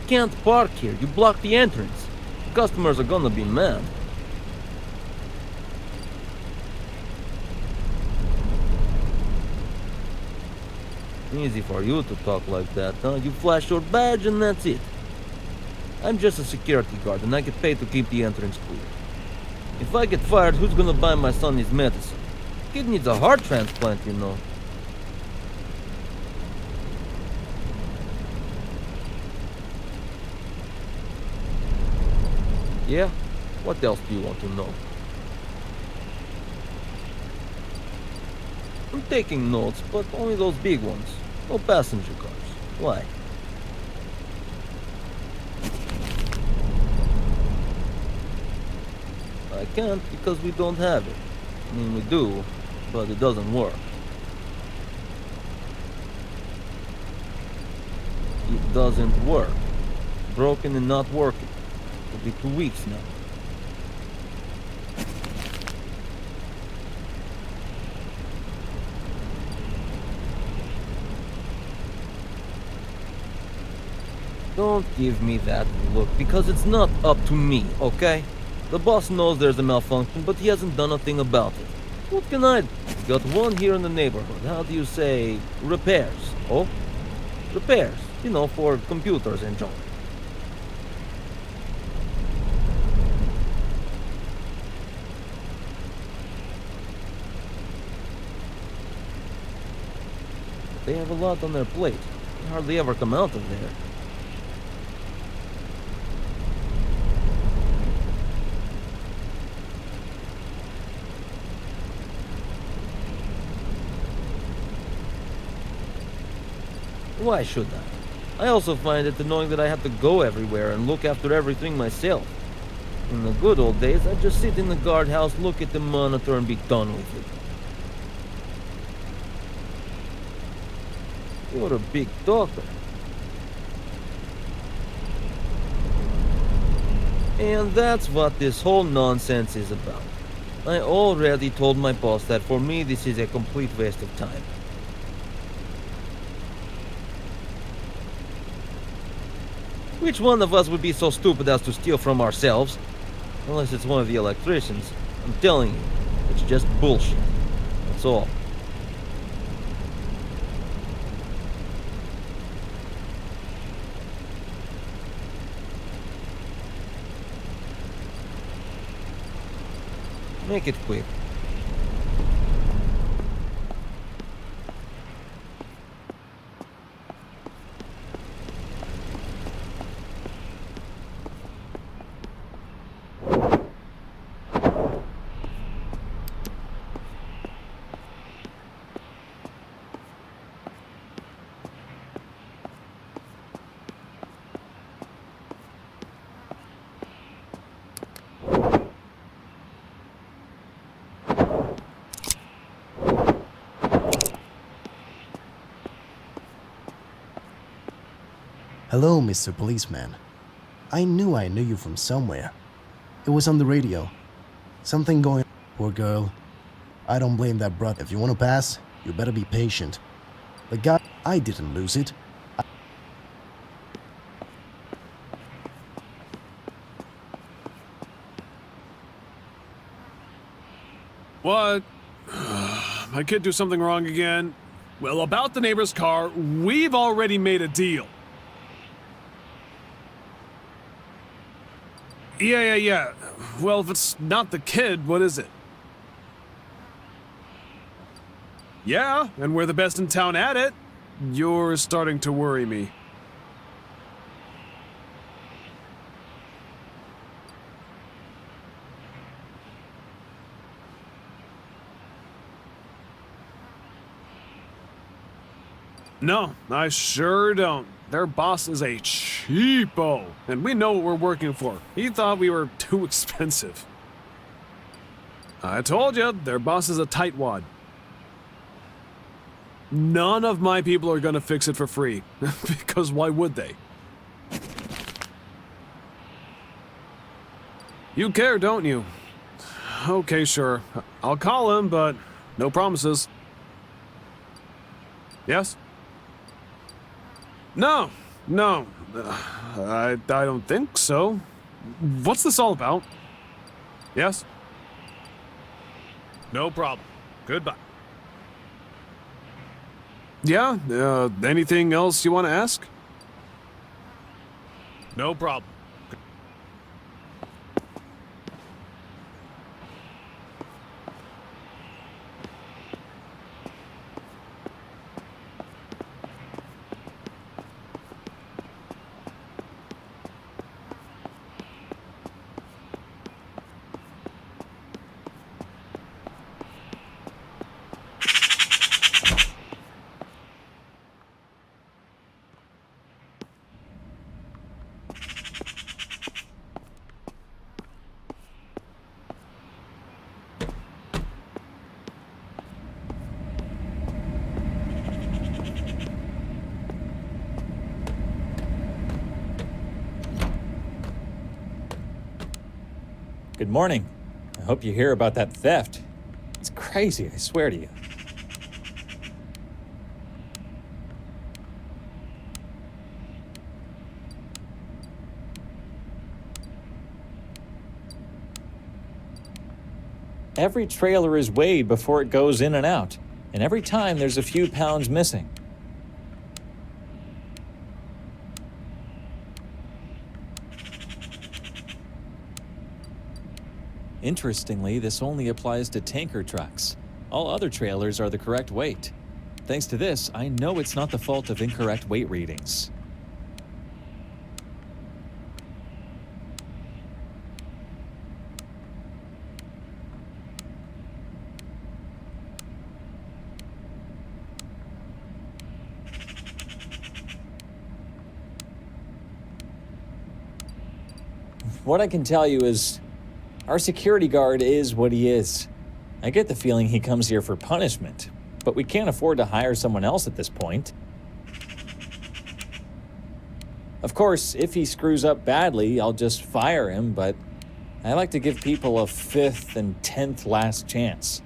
You can't park here. You block the entrance. Customers are gonna be mad. Easy for you to talk like that, huh? You flash your badge and that's it. I'm just a security guard and I get paid to keep the entrance clear. If I get fired, who's gonna buy my son his medicine? Kid needs a heart transplant, you know. Yeah? What else do you want to know? I'm taking notes, but only those big ones. No passenger cars. Why? I can't because we don't have it. I mean, we do, but it doesn't work. It doesn't work. Broken and not working. It'll be 2 weeks now. Don't give me that look, because it's not up to me, okay? The boss knows there's a malfunction, but he hasn't done a thing about it. What can I do? Got one here in the neighborhood. How do you say repairs? Oh? Repairs. You know, for computers and junk. They have a lot on their plate. They hardly ever come out of there. Why should I? I also find it annoying that I have to go everywhere and look after everything myself. In the good old days, I'd just sit in the guardhouse, look at the monitor, and be done with it. You're a big talker. And that's what this whole nonsense is about. I already told my boss that for me this is a complete waste of time. Which one of us would be so stupid as to steal from ourselves? Unless it's one of the electricians. I'm telling you, it's just bullshit. That's all. Make it quick. Hello, Mr. Policeman. I knew you from somewhere. It was on the radio. Something going on. Poor girl. I don't blame that brother. If you want to pass, you better be patient. The guy, I didn't lose it. What? My kid do something wrong again? Well, about the neighbor's car, we've already made a deal. Yeah. Well, if it's not the kid, what is it? Yeah, and we're the best in town at it. You're starting to worry me. No, I sure don't. Their boss is a cheapo, and we know what we're working for. He thought we were too expensive. I told you, their boss is a tightwad. None of my people are gonna fix it for free, because why would they? You care, don't you? Okay, sure. I'll call him, but no promises. Yes? No. I don't think so. What's this all about? Yes? No problem. Goodbye. Yeah, anything else you want to ask? No problem. Good morning. I hope you hear about that theft. It's crazy, I swear to you. Every trailer is weighed before it goes in and out, and every time there's a few pounds missing. Interestingly, this only applies to tanker trucks. All other trailers are the correct weight. Thanks to this, I know it's not the fault of incorrect weight readings. What I can tell you is, our security guard is what he is. I get the feeling he comes here for punishment, but we can't afford to hire someone else at this point. Of course, if he screws up badly, I'll just fire him, but I like to give people a 5th and 10th last chance.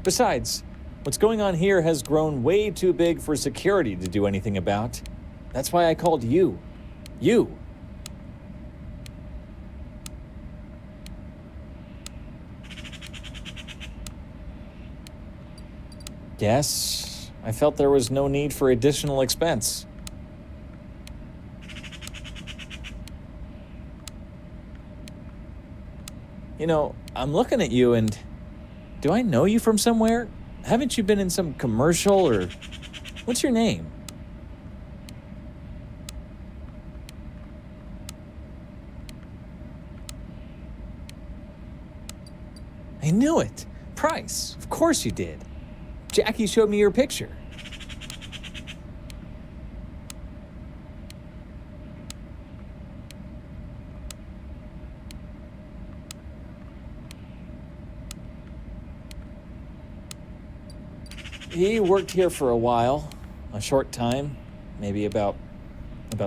Besides, what's going on here has grown way too big for security to do anything about. That's why I called you. You. Yes, I felt there was no need for additional expense. You know, I'm looking at you and do I know you from somewhere? Haven't you been in some commercial or what's your name? I knew it. Price. Of course you did. Jackie showed me your picture. He worked here for a while, a short time, maybe about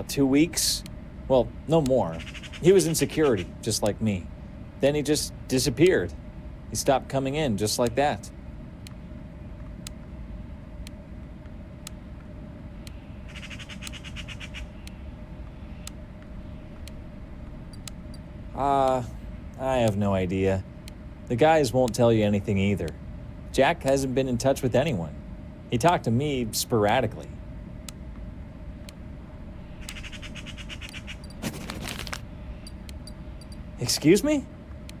2 weeks. Well, no more. He was in security, just like me. Then he just disappeared. He stopped coming in just like that. I have no idea. The guys won't tell you anything either. Jack hasn't been in touch with anyone. He talked to me sporadically. Excuse me?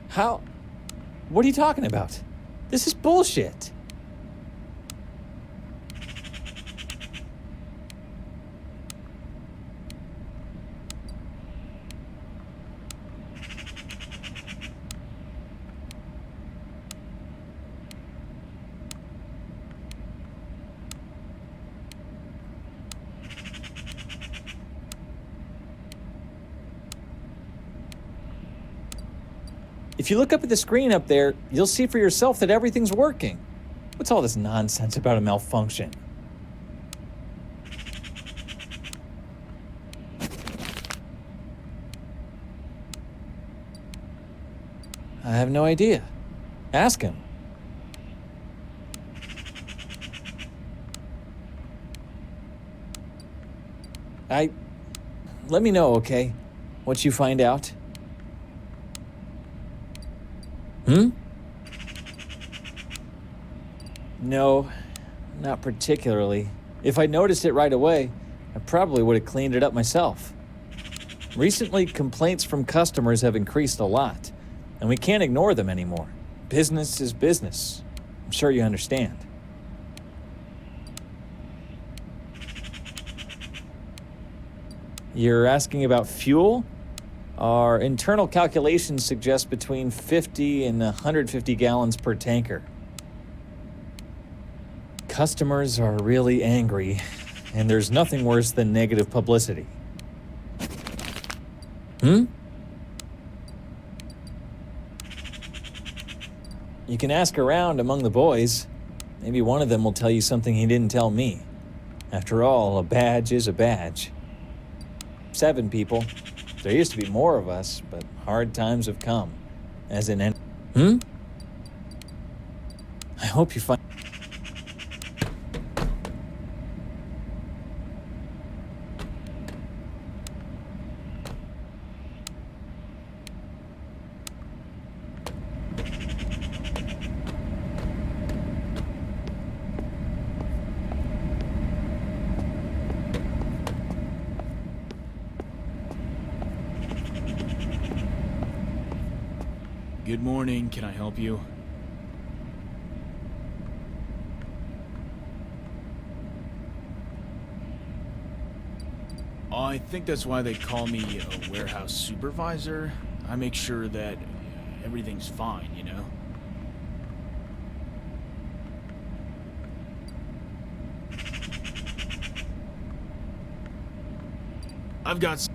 How? What are you talking about? This is bullshit. If you look up at the screen up there, you'll see for yourself that everything's working. What's all this nonsense about a malfunction? I have no idea. Ask him. let me know, okay? What you find out. No, not particularly. If I noticed it right away, I probably would have cleaned it up myself. Recently, complaints from customers have increased a lot, and we can't ignore them anymore. Business is business. I'm sure you understand. You're asking about fuel? Our internal calculations suggest between 50 and 150 gallons per tanker. Customers are really angry, and there's nothing worse than negative publicity. You can ask around among the boys. Maybe one of them will tell you something he didn't tell me. After all, a badge is a badge. 7 people. There used to be more of us, but hard times have come. As in I hope you find... Good morning, can I help you? I think that's why they call me a warehouse supervisor. I make sure that everything's fine, you know? I've got...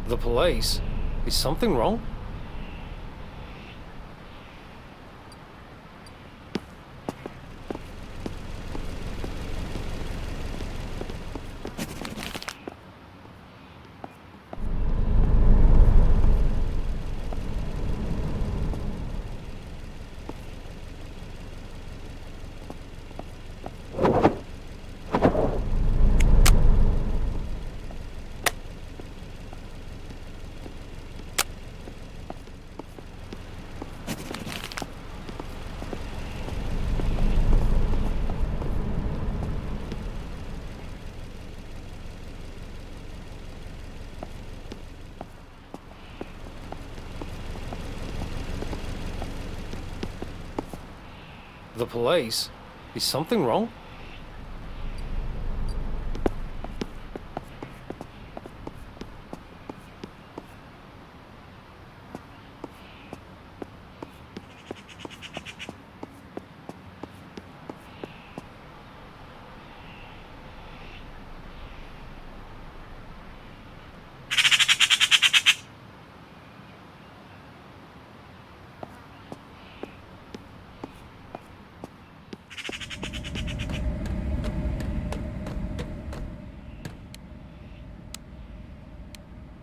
The police? Is something wrong? The police? Is something wrong?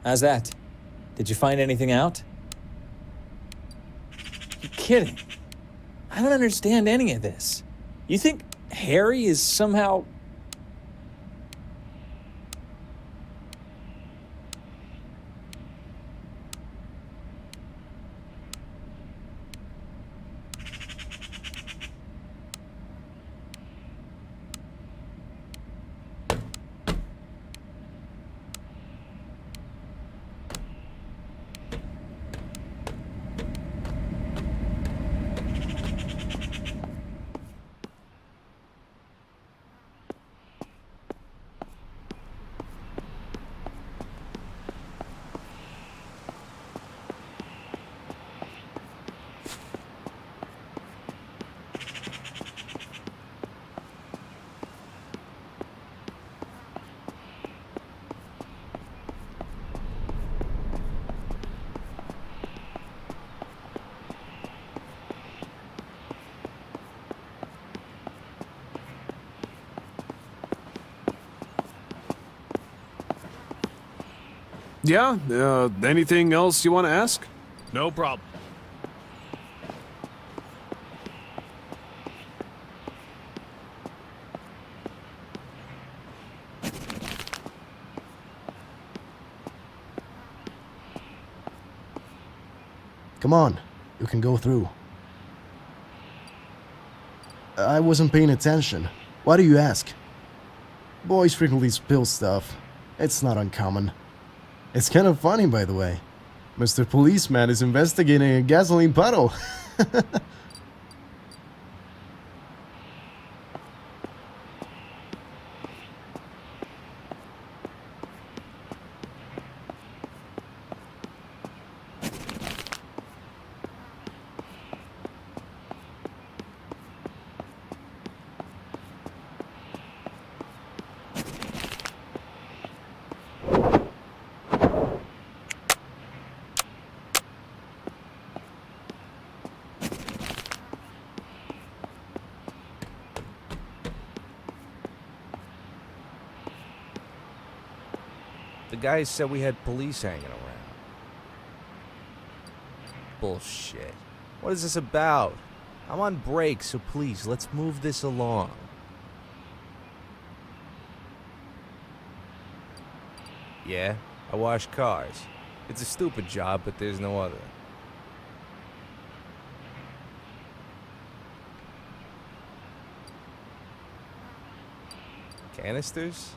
How's that? Did you find anything out? You're kidding. I don't understand any of this. You think Harry is somehow... Yeah, anything else you want to ask? No problem. Come on, you can go through. I wasn't paying attention. Why do you ask? Boys frequently spill stuff. It's not uncommon. It's kind of funny, by the way. Mr. Policeman is investigating a gasoline puddle. The guys said we had police hanging around. Bullshit. What is this about? I'm on break, so please, let's move this along. Yeah, I wash cars. It's a stupid job, but there's no other. Canisters?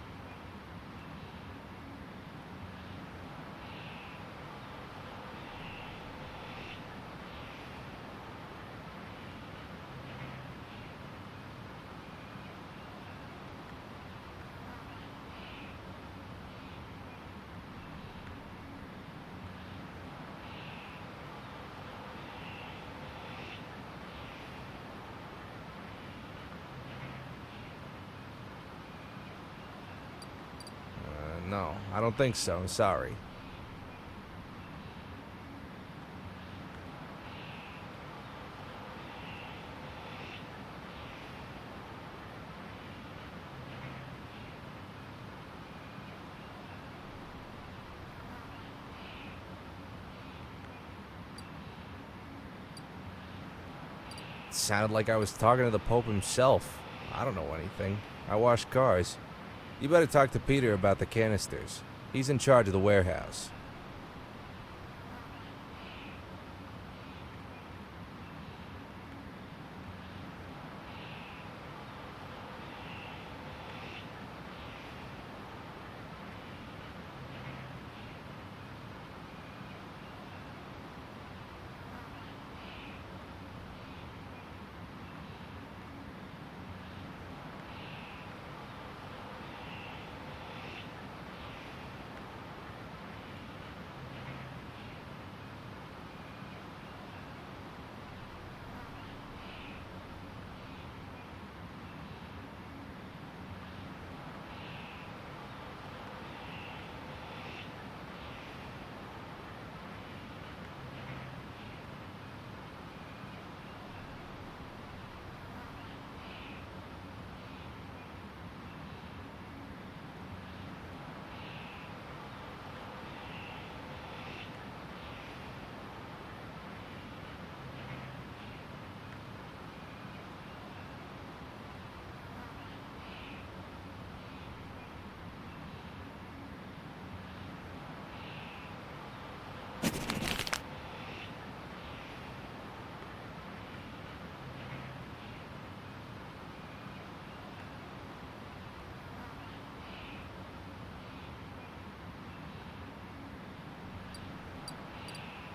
No, I don't think so. I'm sorry. It sounded like I was talking to the Pope himself. I don't know anything. I wash cars. You better talk to Peter about the canisters. He's in charge of the warehouse.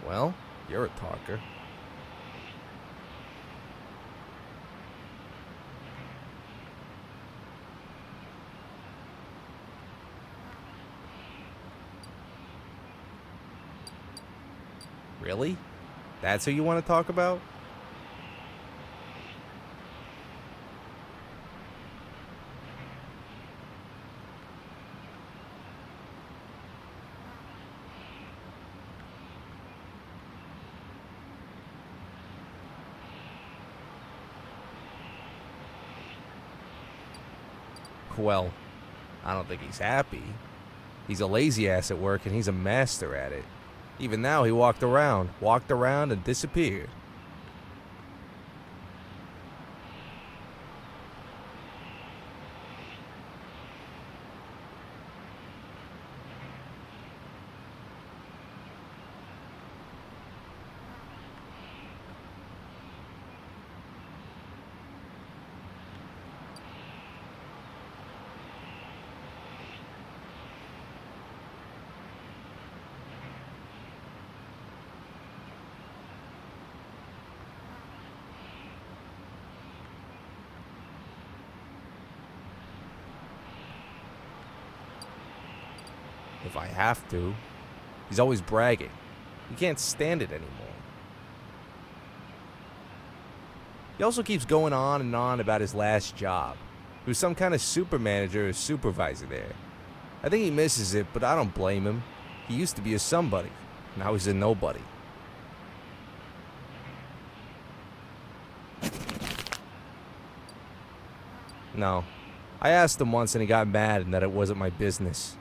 Well, you're a talker. Really? That's who you want to talk about? Well, I don't think he's happy. He's a lazy ass at work and he's a master at it. Even now he walked around and disappeared. If I have to. He's always bragging. He can't stand it anymore. He also keeps going on and on about his last job. He was some kind of super manager or supervisor there. I think he misses it, but I don't blame him. He used to be a somebody. Now he's a nobody. No. I asked him once and he got mad and that it wasn't my business.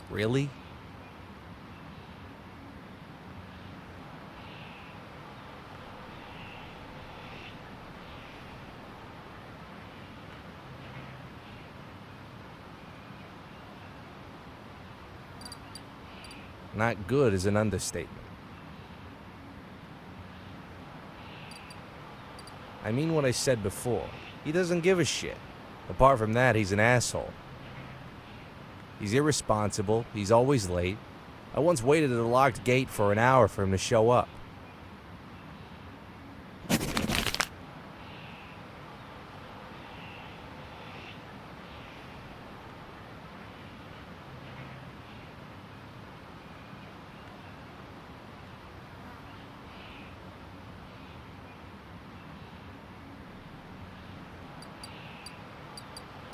Really? Not good is an understatement. I mean what I said before. He doesn't give a shit. Apart from that, he's an asshole. He's irresponsible. He's always late. I once waited at a locked gate for an hour for him to show up.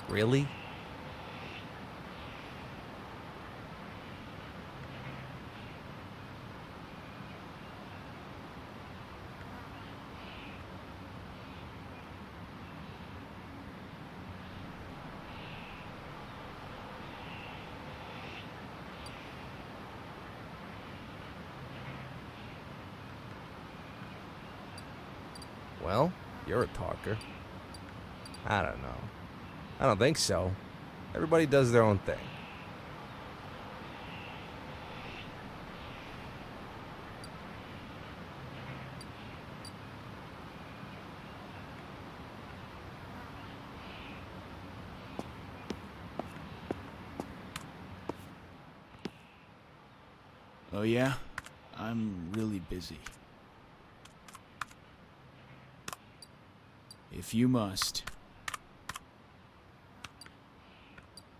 Really? Well, you're a talker. I don't know. I don't think so. Everybody does their own thing. Oh yeah? I'm really busy. If you must.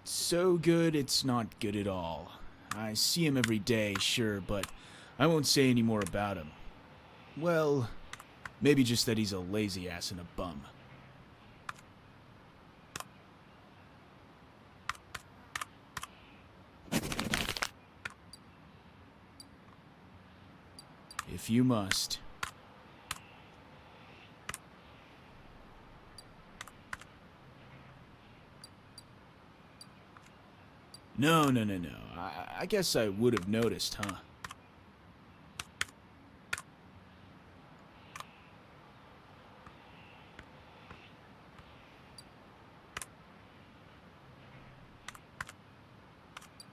So good, it's not good at all. I see him every day, sure, but I won't say any more about him. Well, maybe just that he's a lazy ass and a bum. If you must. No. I guess I would have noticed, huh?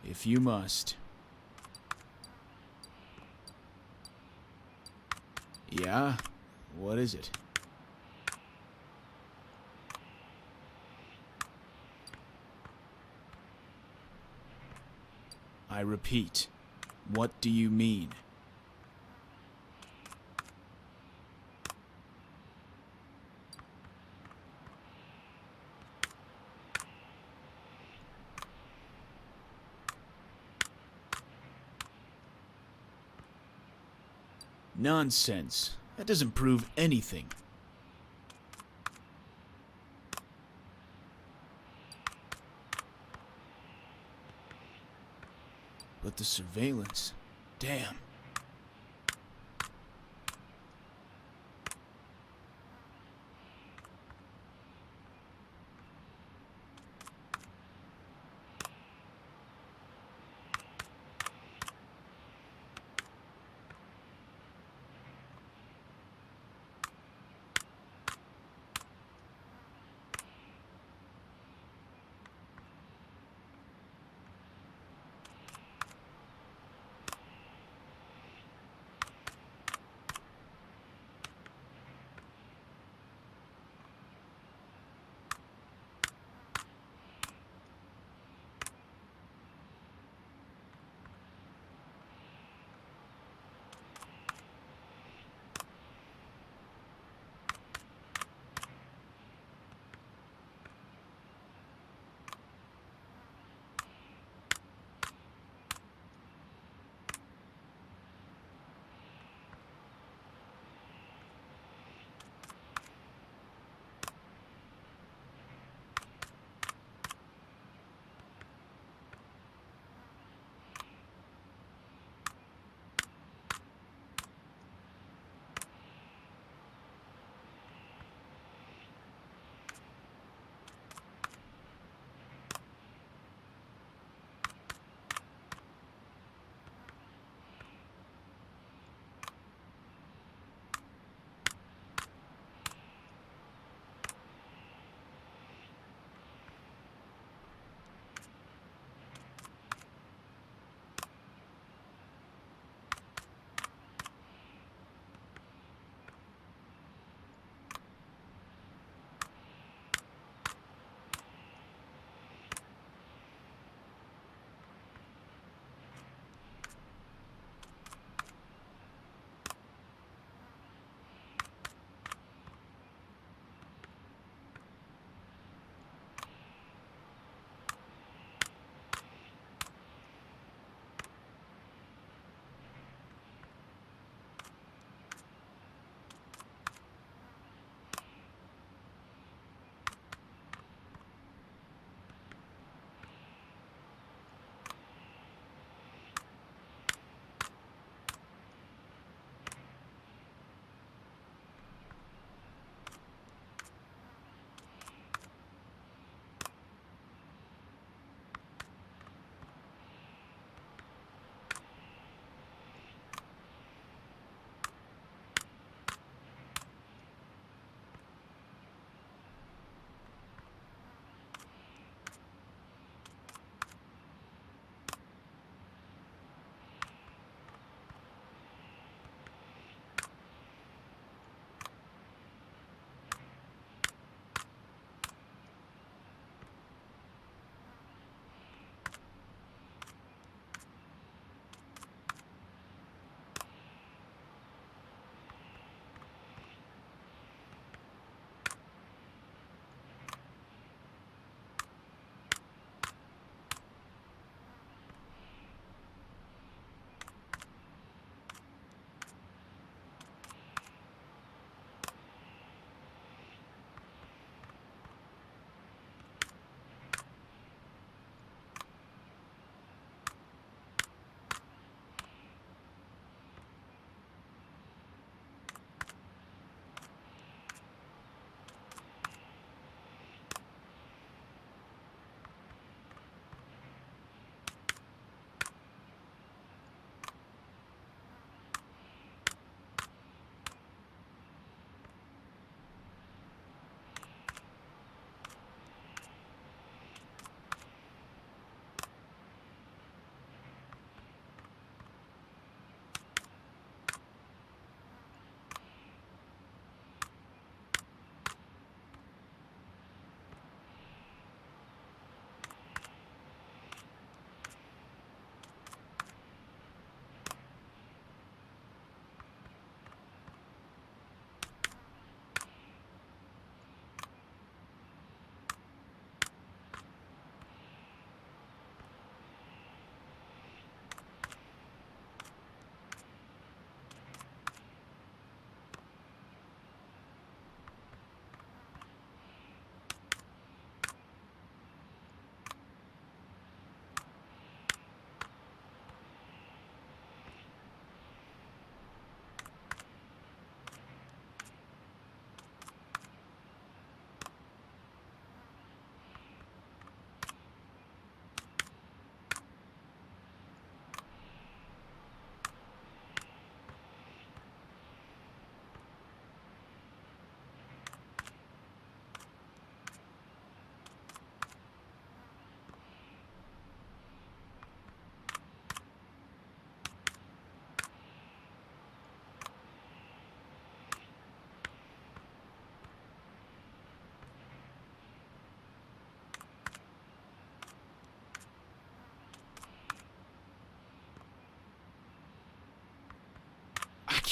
If you must. Yeah? What is it? I repeat, what do you mean? Nonsense. That doesn't prove anything. But the surveillance. Damn.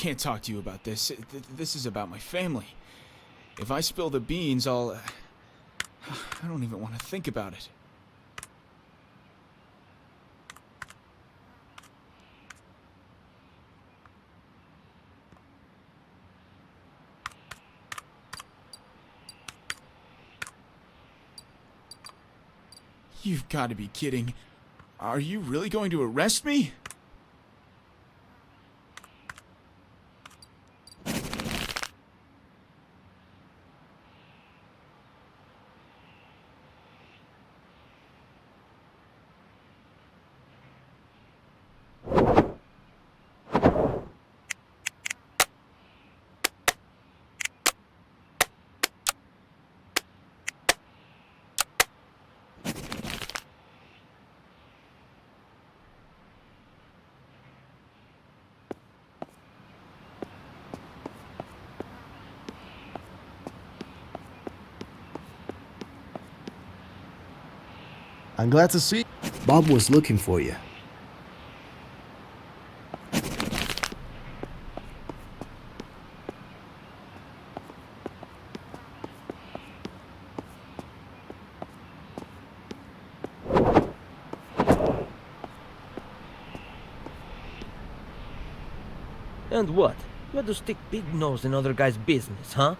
can't talk to you about this. This is about my family. If I spill the beans, I'll... I don't even want to think about it. You've got to be kidding. Are you really going to arrest me? I'm glad to see Bob was looking for you. And what? You had to stick big nose in other guys' business, huh?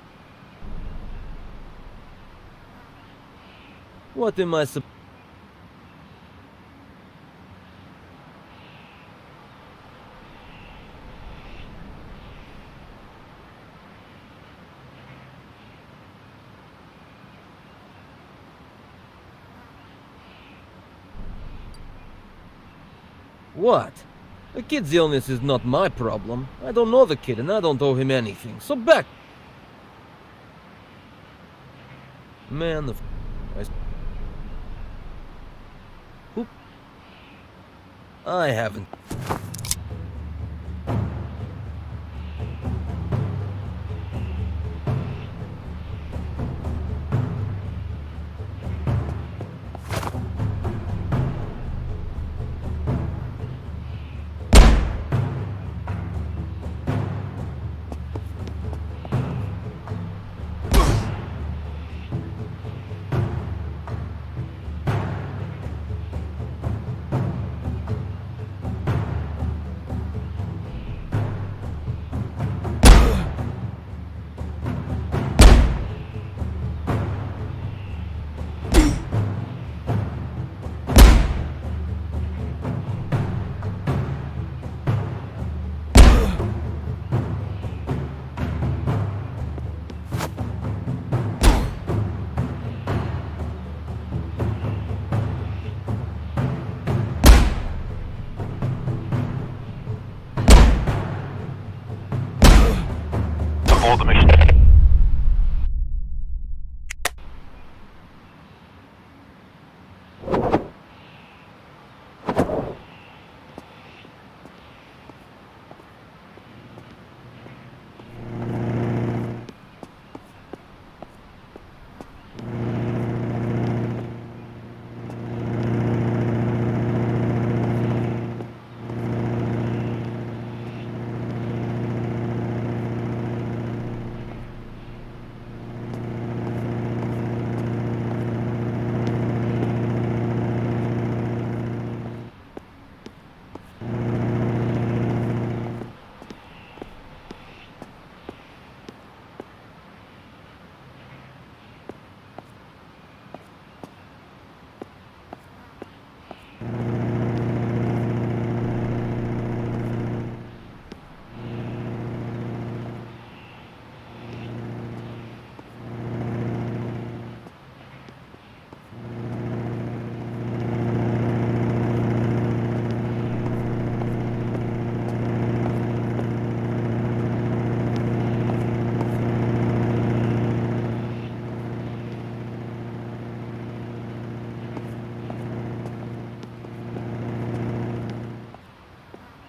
What am I supposed... What? The kid's illness is not my problem. I don't know the kid and I don't owe him anything. So back... Man of... Who? I haven't... Hold the machine.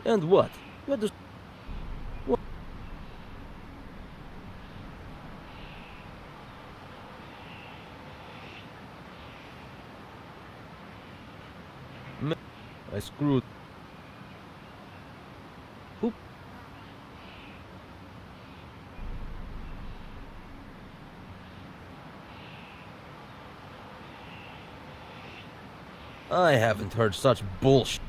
And what? You had to... What? I screwed... Who? I haven't heard such bullshit.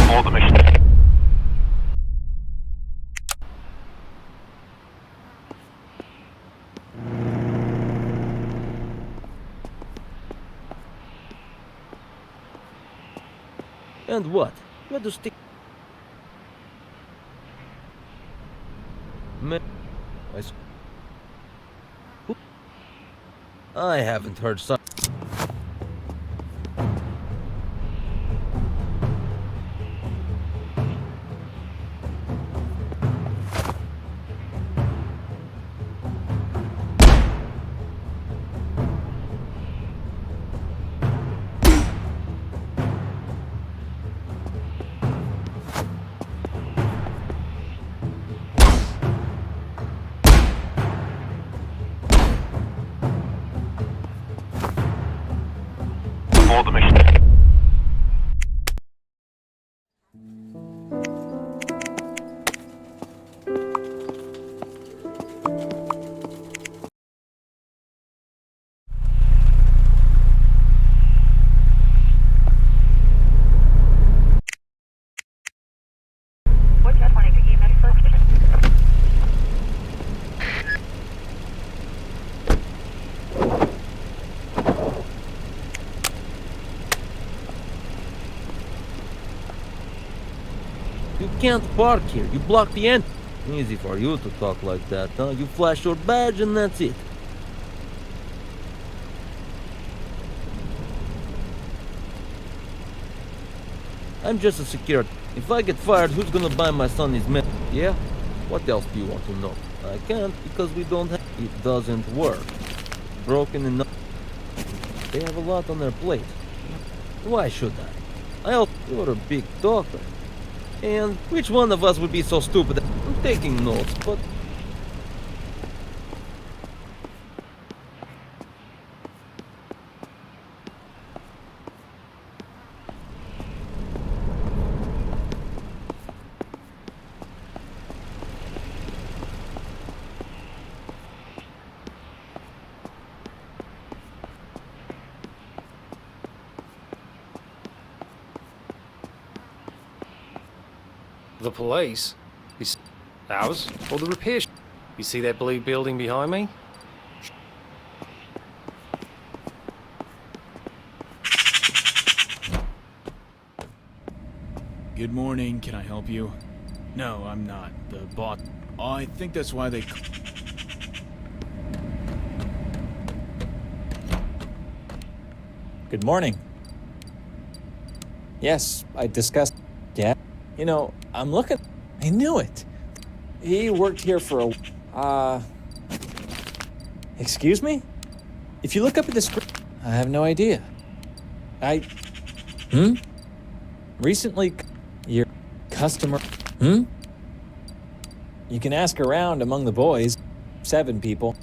Hold the mission. And what? You had to stick. I haven't heard such. Hold the mission. You can't park here. You block the end. Easy for you to talk like that, huh? You flash your badge and that's it. I'm just a security. If I get fired, who's gonna buy my son his med? Yeah? What else do you want to know? I can't because we don't have... It doesn't work. Broken enough. They have a lot on their plate. Why should I? You're a big talker. And which one of us would be so stupid? I'm taking notes, but... The police? Ours? Or the repair You see that blue building behind me? Good morning, can I help you? No, I'm not. The boss... Oh, I think that's why they... Good morning. Yes, I discussed... Yeah? You know, I'm looking... I knew it. He worked here for a... Excuse me? If you look up at the screen... I have no idea. Recently... Your customer... You can ask around among the boys. 7 people.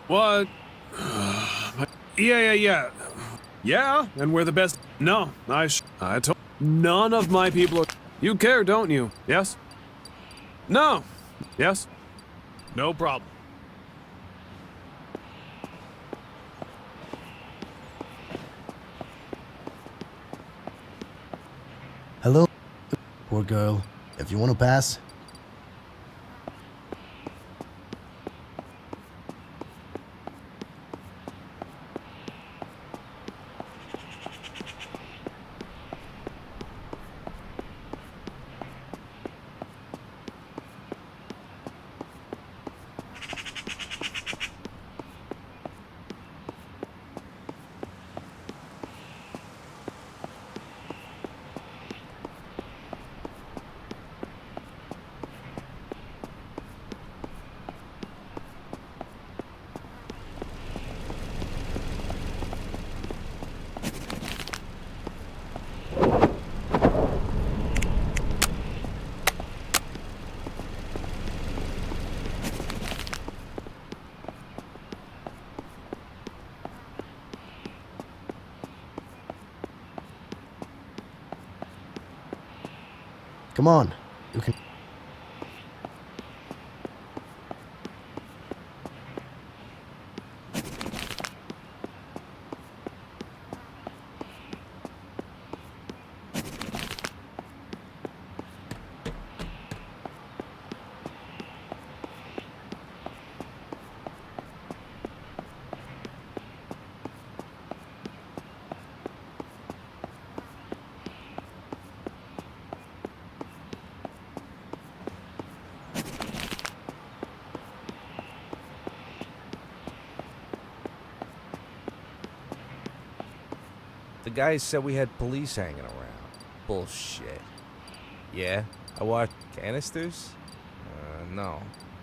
What? Yeah. Yeah, and we're the best. No, I told... None of my people are... You care, don't you? Yes? No. Yes? No problem. poor girl. If you want to pass. Come on, you can. The guys said we had police hanging around. Bullshit. Yeah? I watched canisters? No.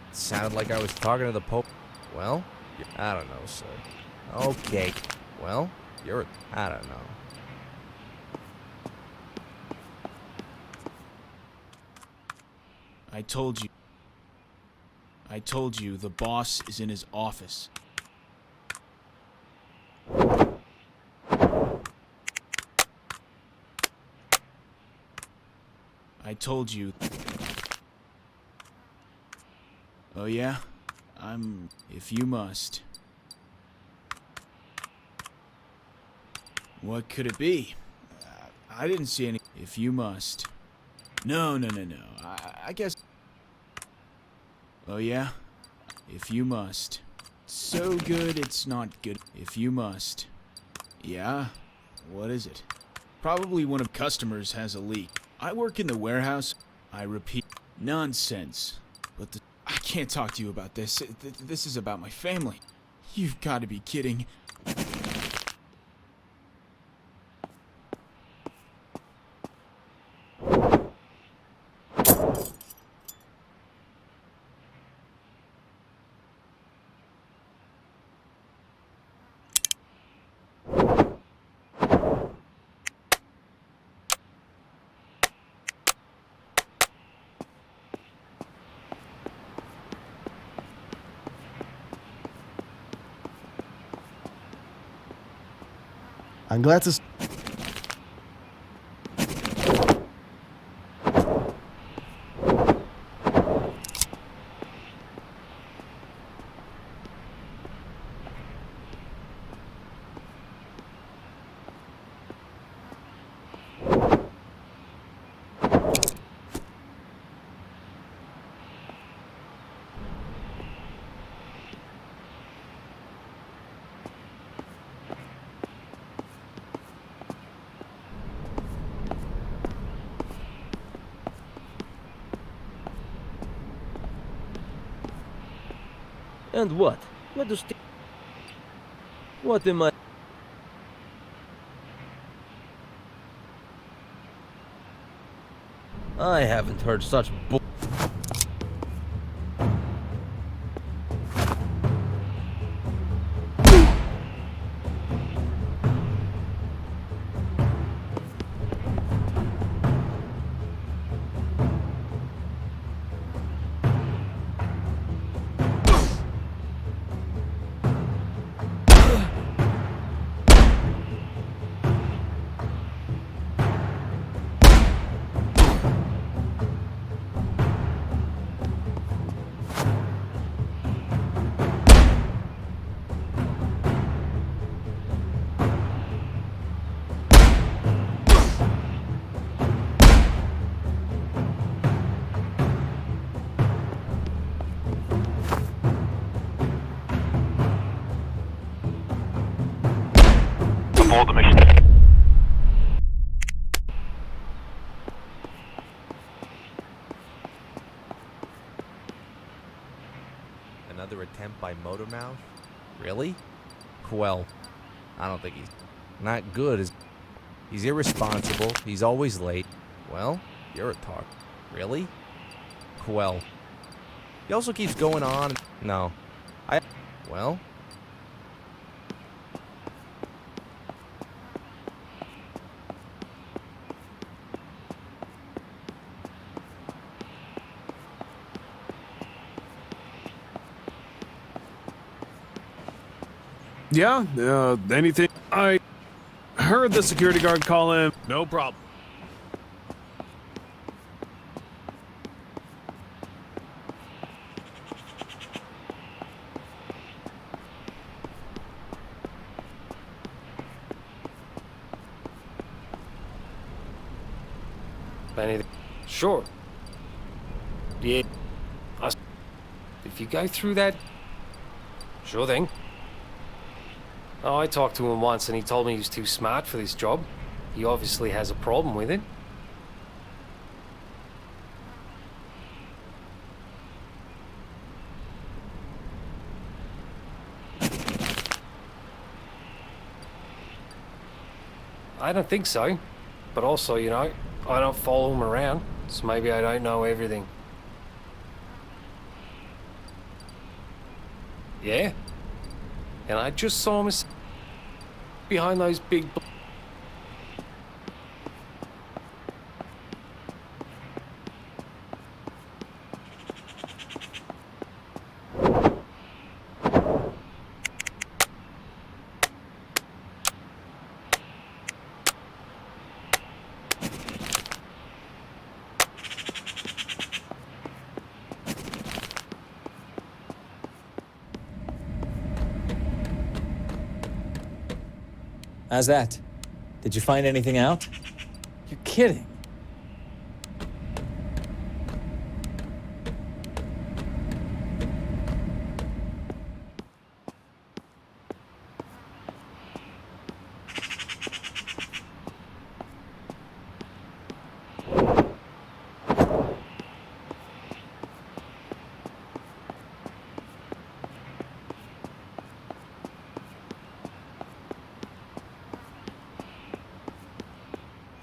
It sounded like I was talking to the Pope. Well, I don't know, sir. Okay. Well, I don't know. I told you the boss is in his office. I told you. Oh yeah? If you must. What could it be? I didn't see any. If you must. No. I guess. Oh yeah? If you must. So good it's not good. If you must. Yeah? What is it? Probably one of customers has a leak. I work in the warehouse. I repeat, nonsense. But I can't talk to you about this. This is about my family. You've got to be kidding. I'm glad to. And what? What am I? I haven't heard such bull. Another attempt by Motormouth? Really? Well, I don't think he's not good. He's irresponsible. He's always late. Well, you're a talk. Really? Well, he also keeps going on. No. Well. Yeah, anything? I heard the security guard call him. No problem. Anything? Sure. Yeah. If you go through that... Sure thing. Oh, I talked to him once and he told me he was too smart for this job. He obviously has a problem with it. I don't think so. But also, you know, I don't follow him around, so maybe I don't know everything. Yeah? And I just saw him behind those big... How's that? Did you find anything out? You're kidding.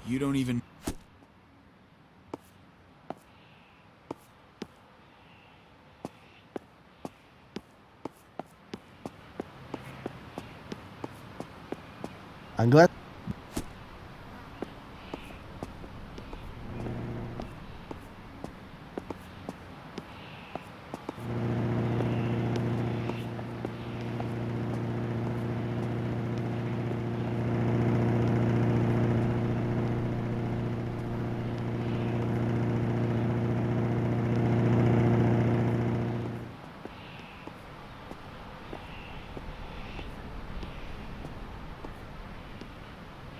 You don't even... I'm glad.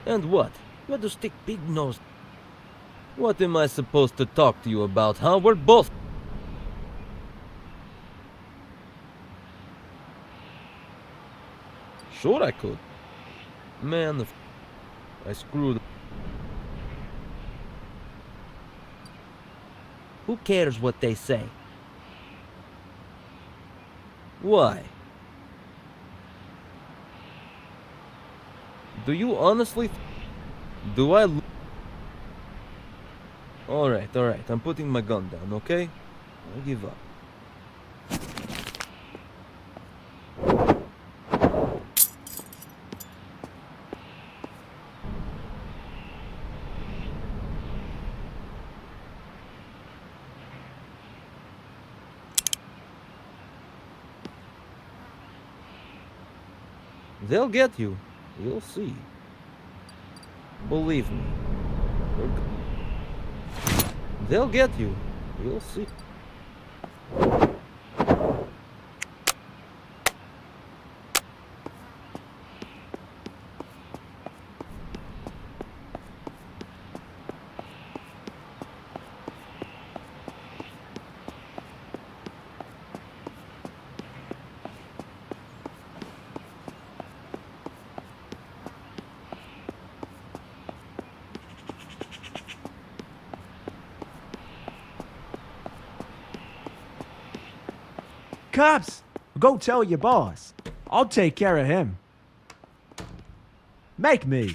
And what? What do stick big nose? What am I supposed to talk to you about, huh? We're both... Sure I could. Man, I screwed... Who cares what they say? Why? Do you honestly... Do I... Alright, I'm putting my gun down, okay? I give up. They'll get you. You'll see. Believe me. They'll get you. You'll see. Cops! Go tell your boss. I'll take care of him. Make me.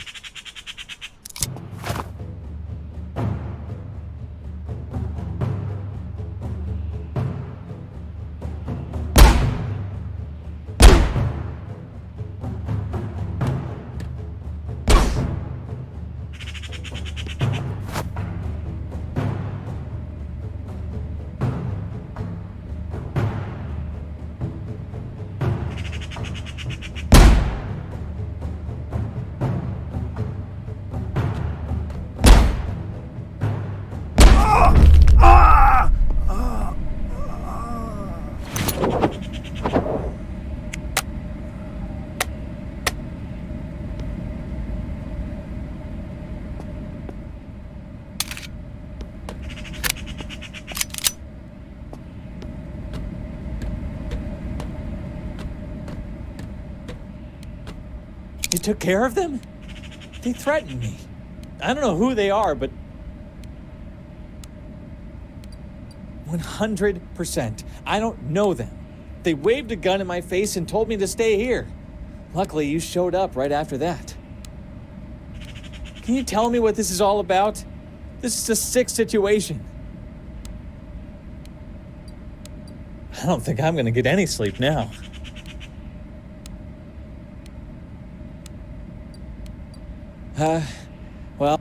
You took care of them? They threatened me. I don't know who they are, but 100%. I don't know them. They waved a gun in my face and told me to stay here. Luckily, you showed up right after that. Can you tell me what this is all about? This is a sick situation. I don't think I'm gonna get any sleep now. Well,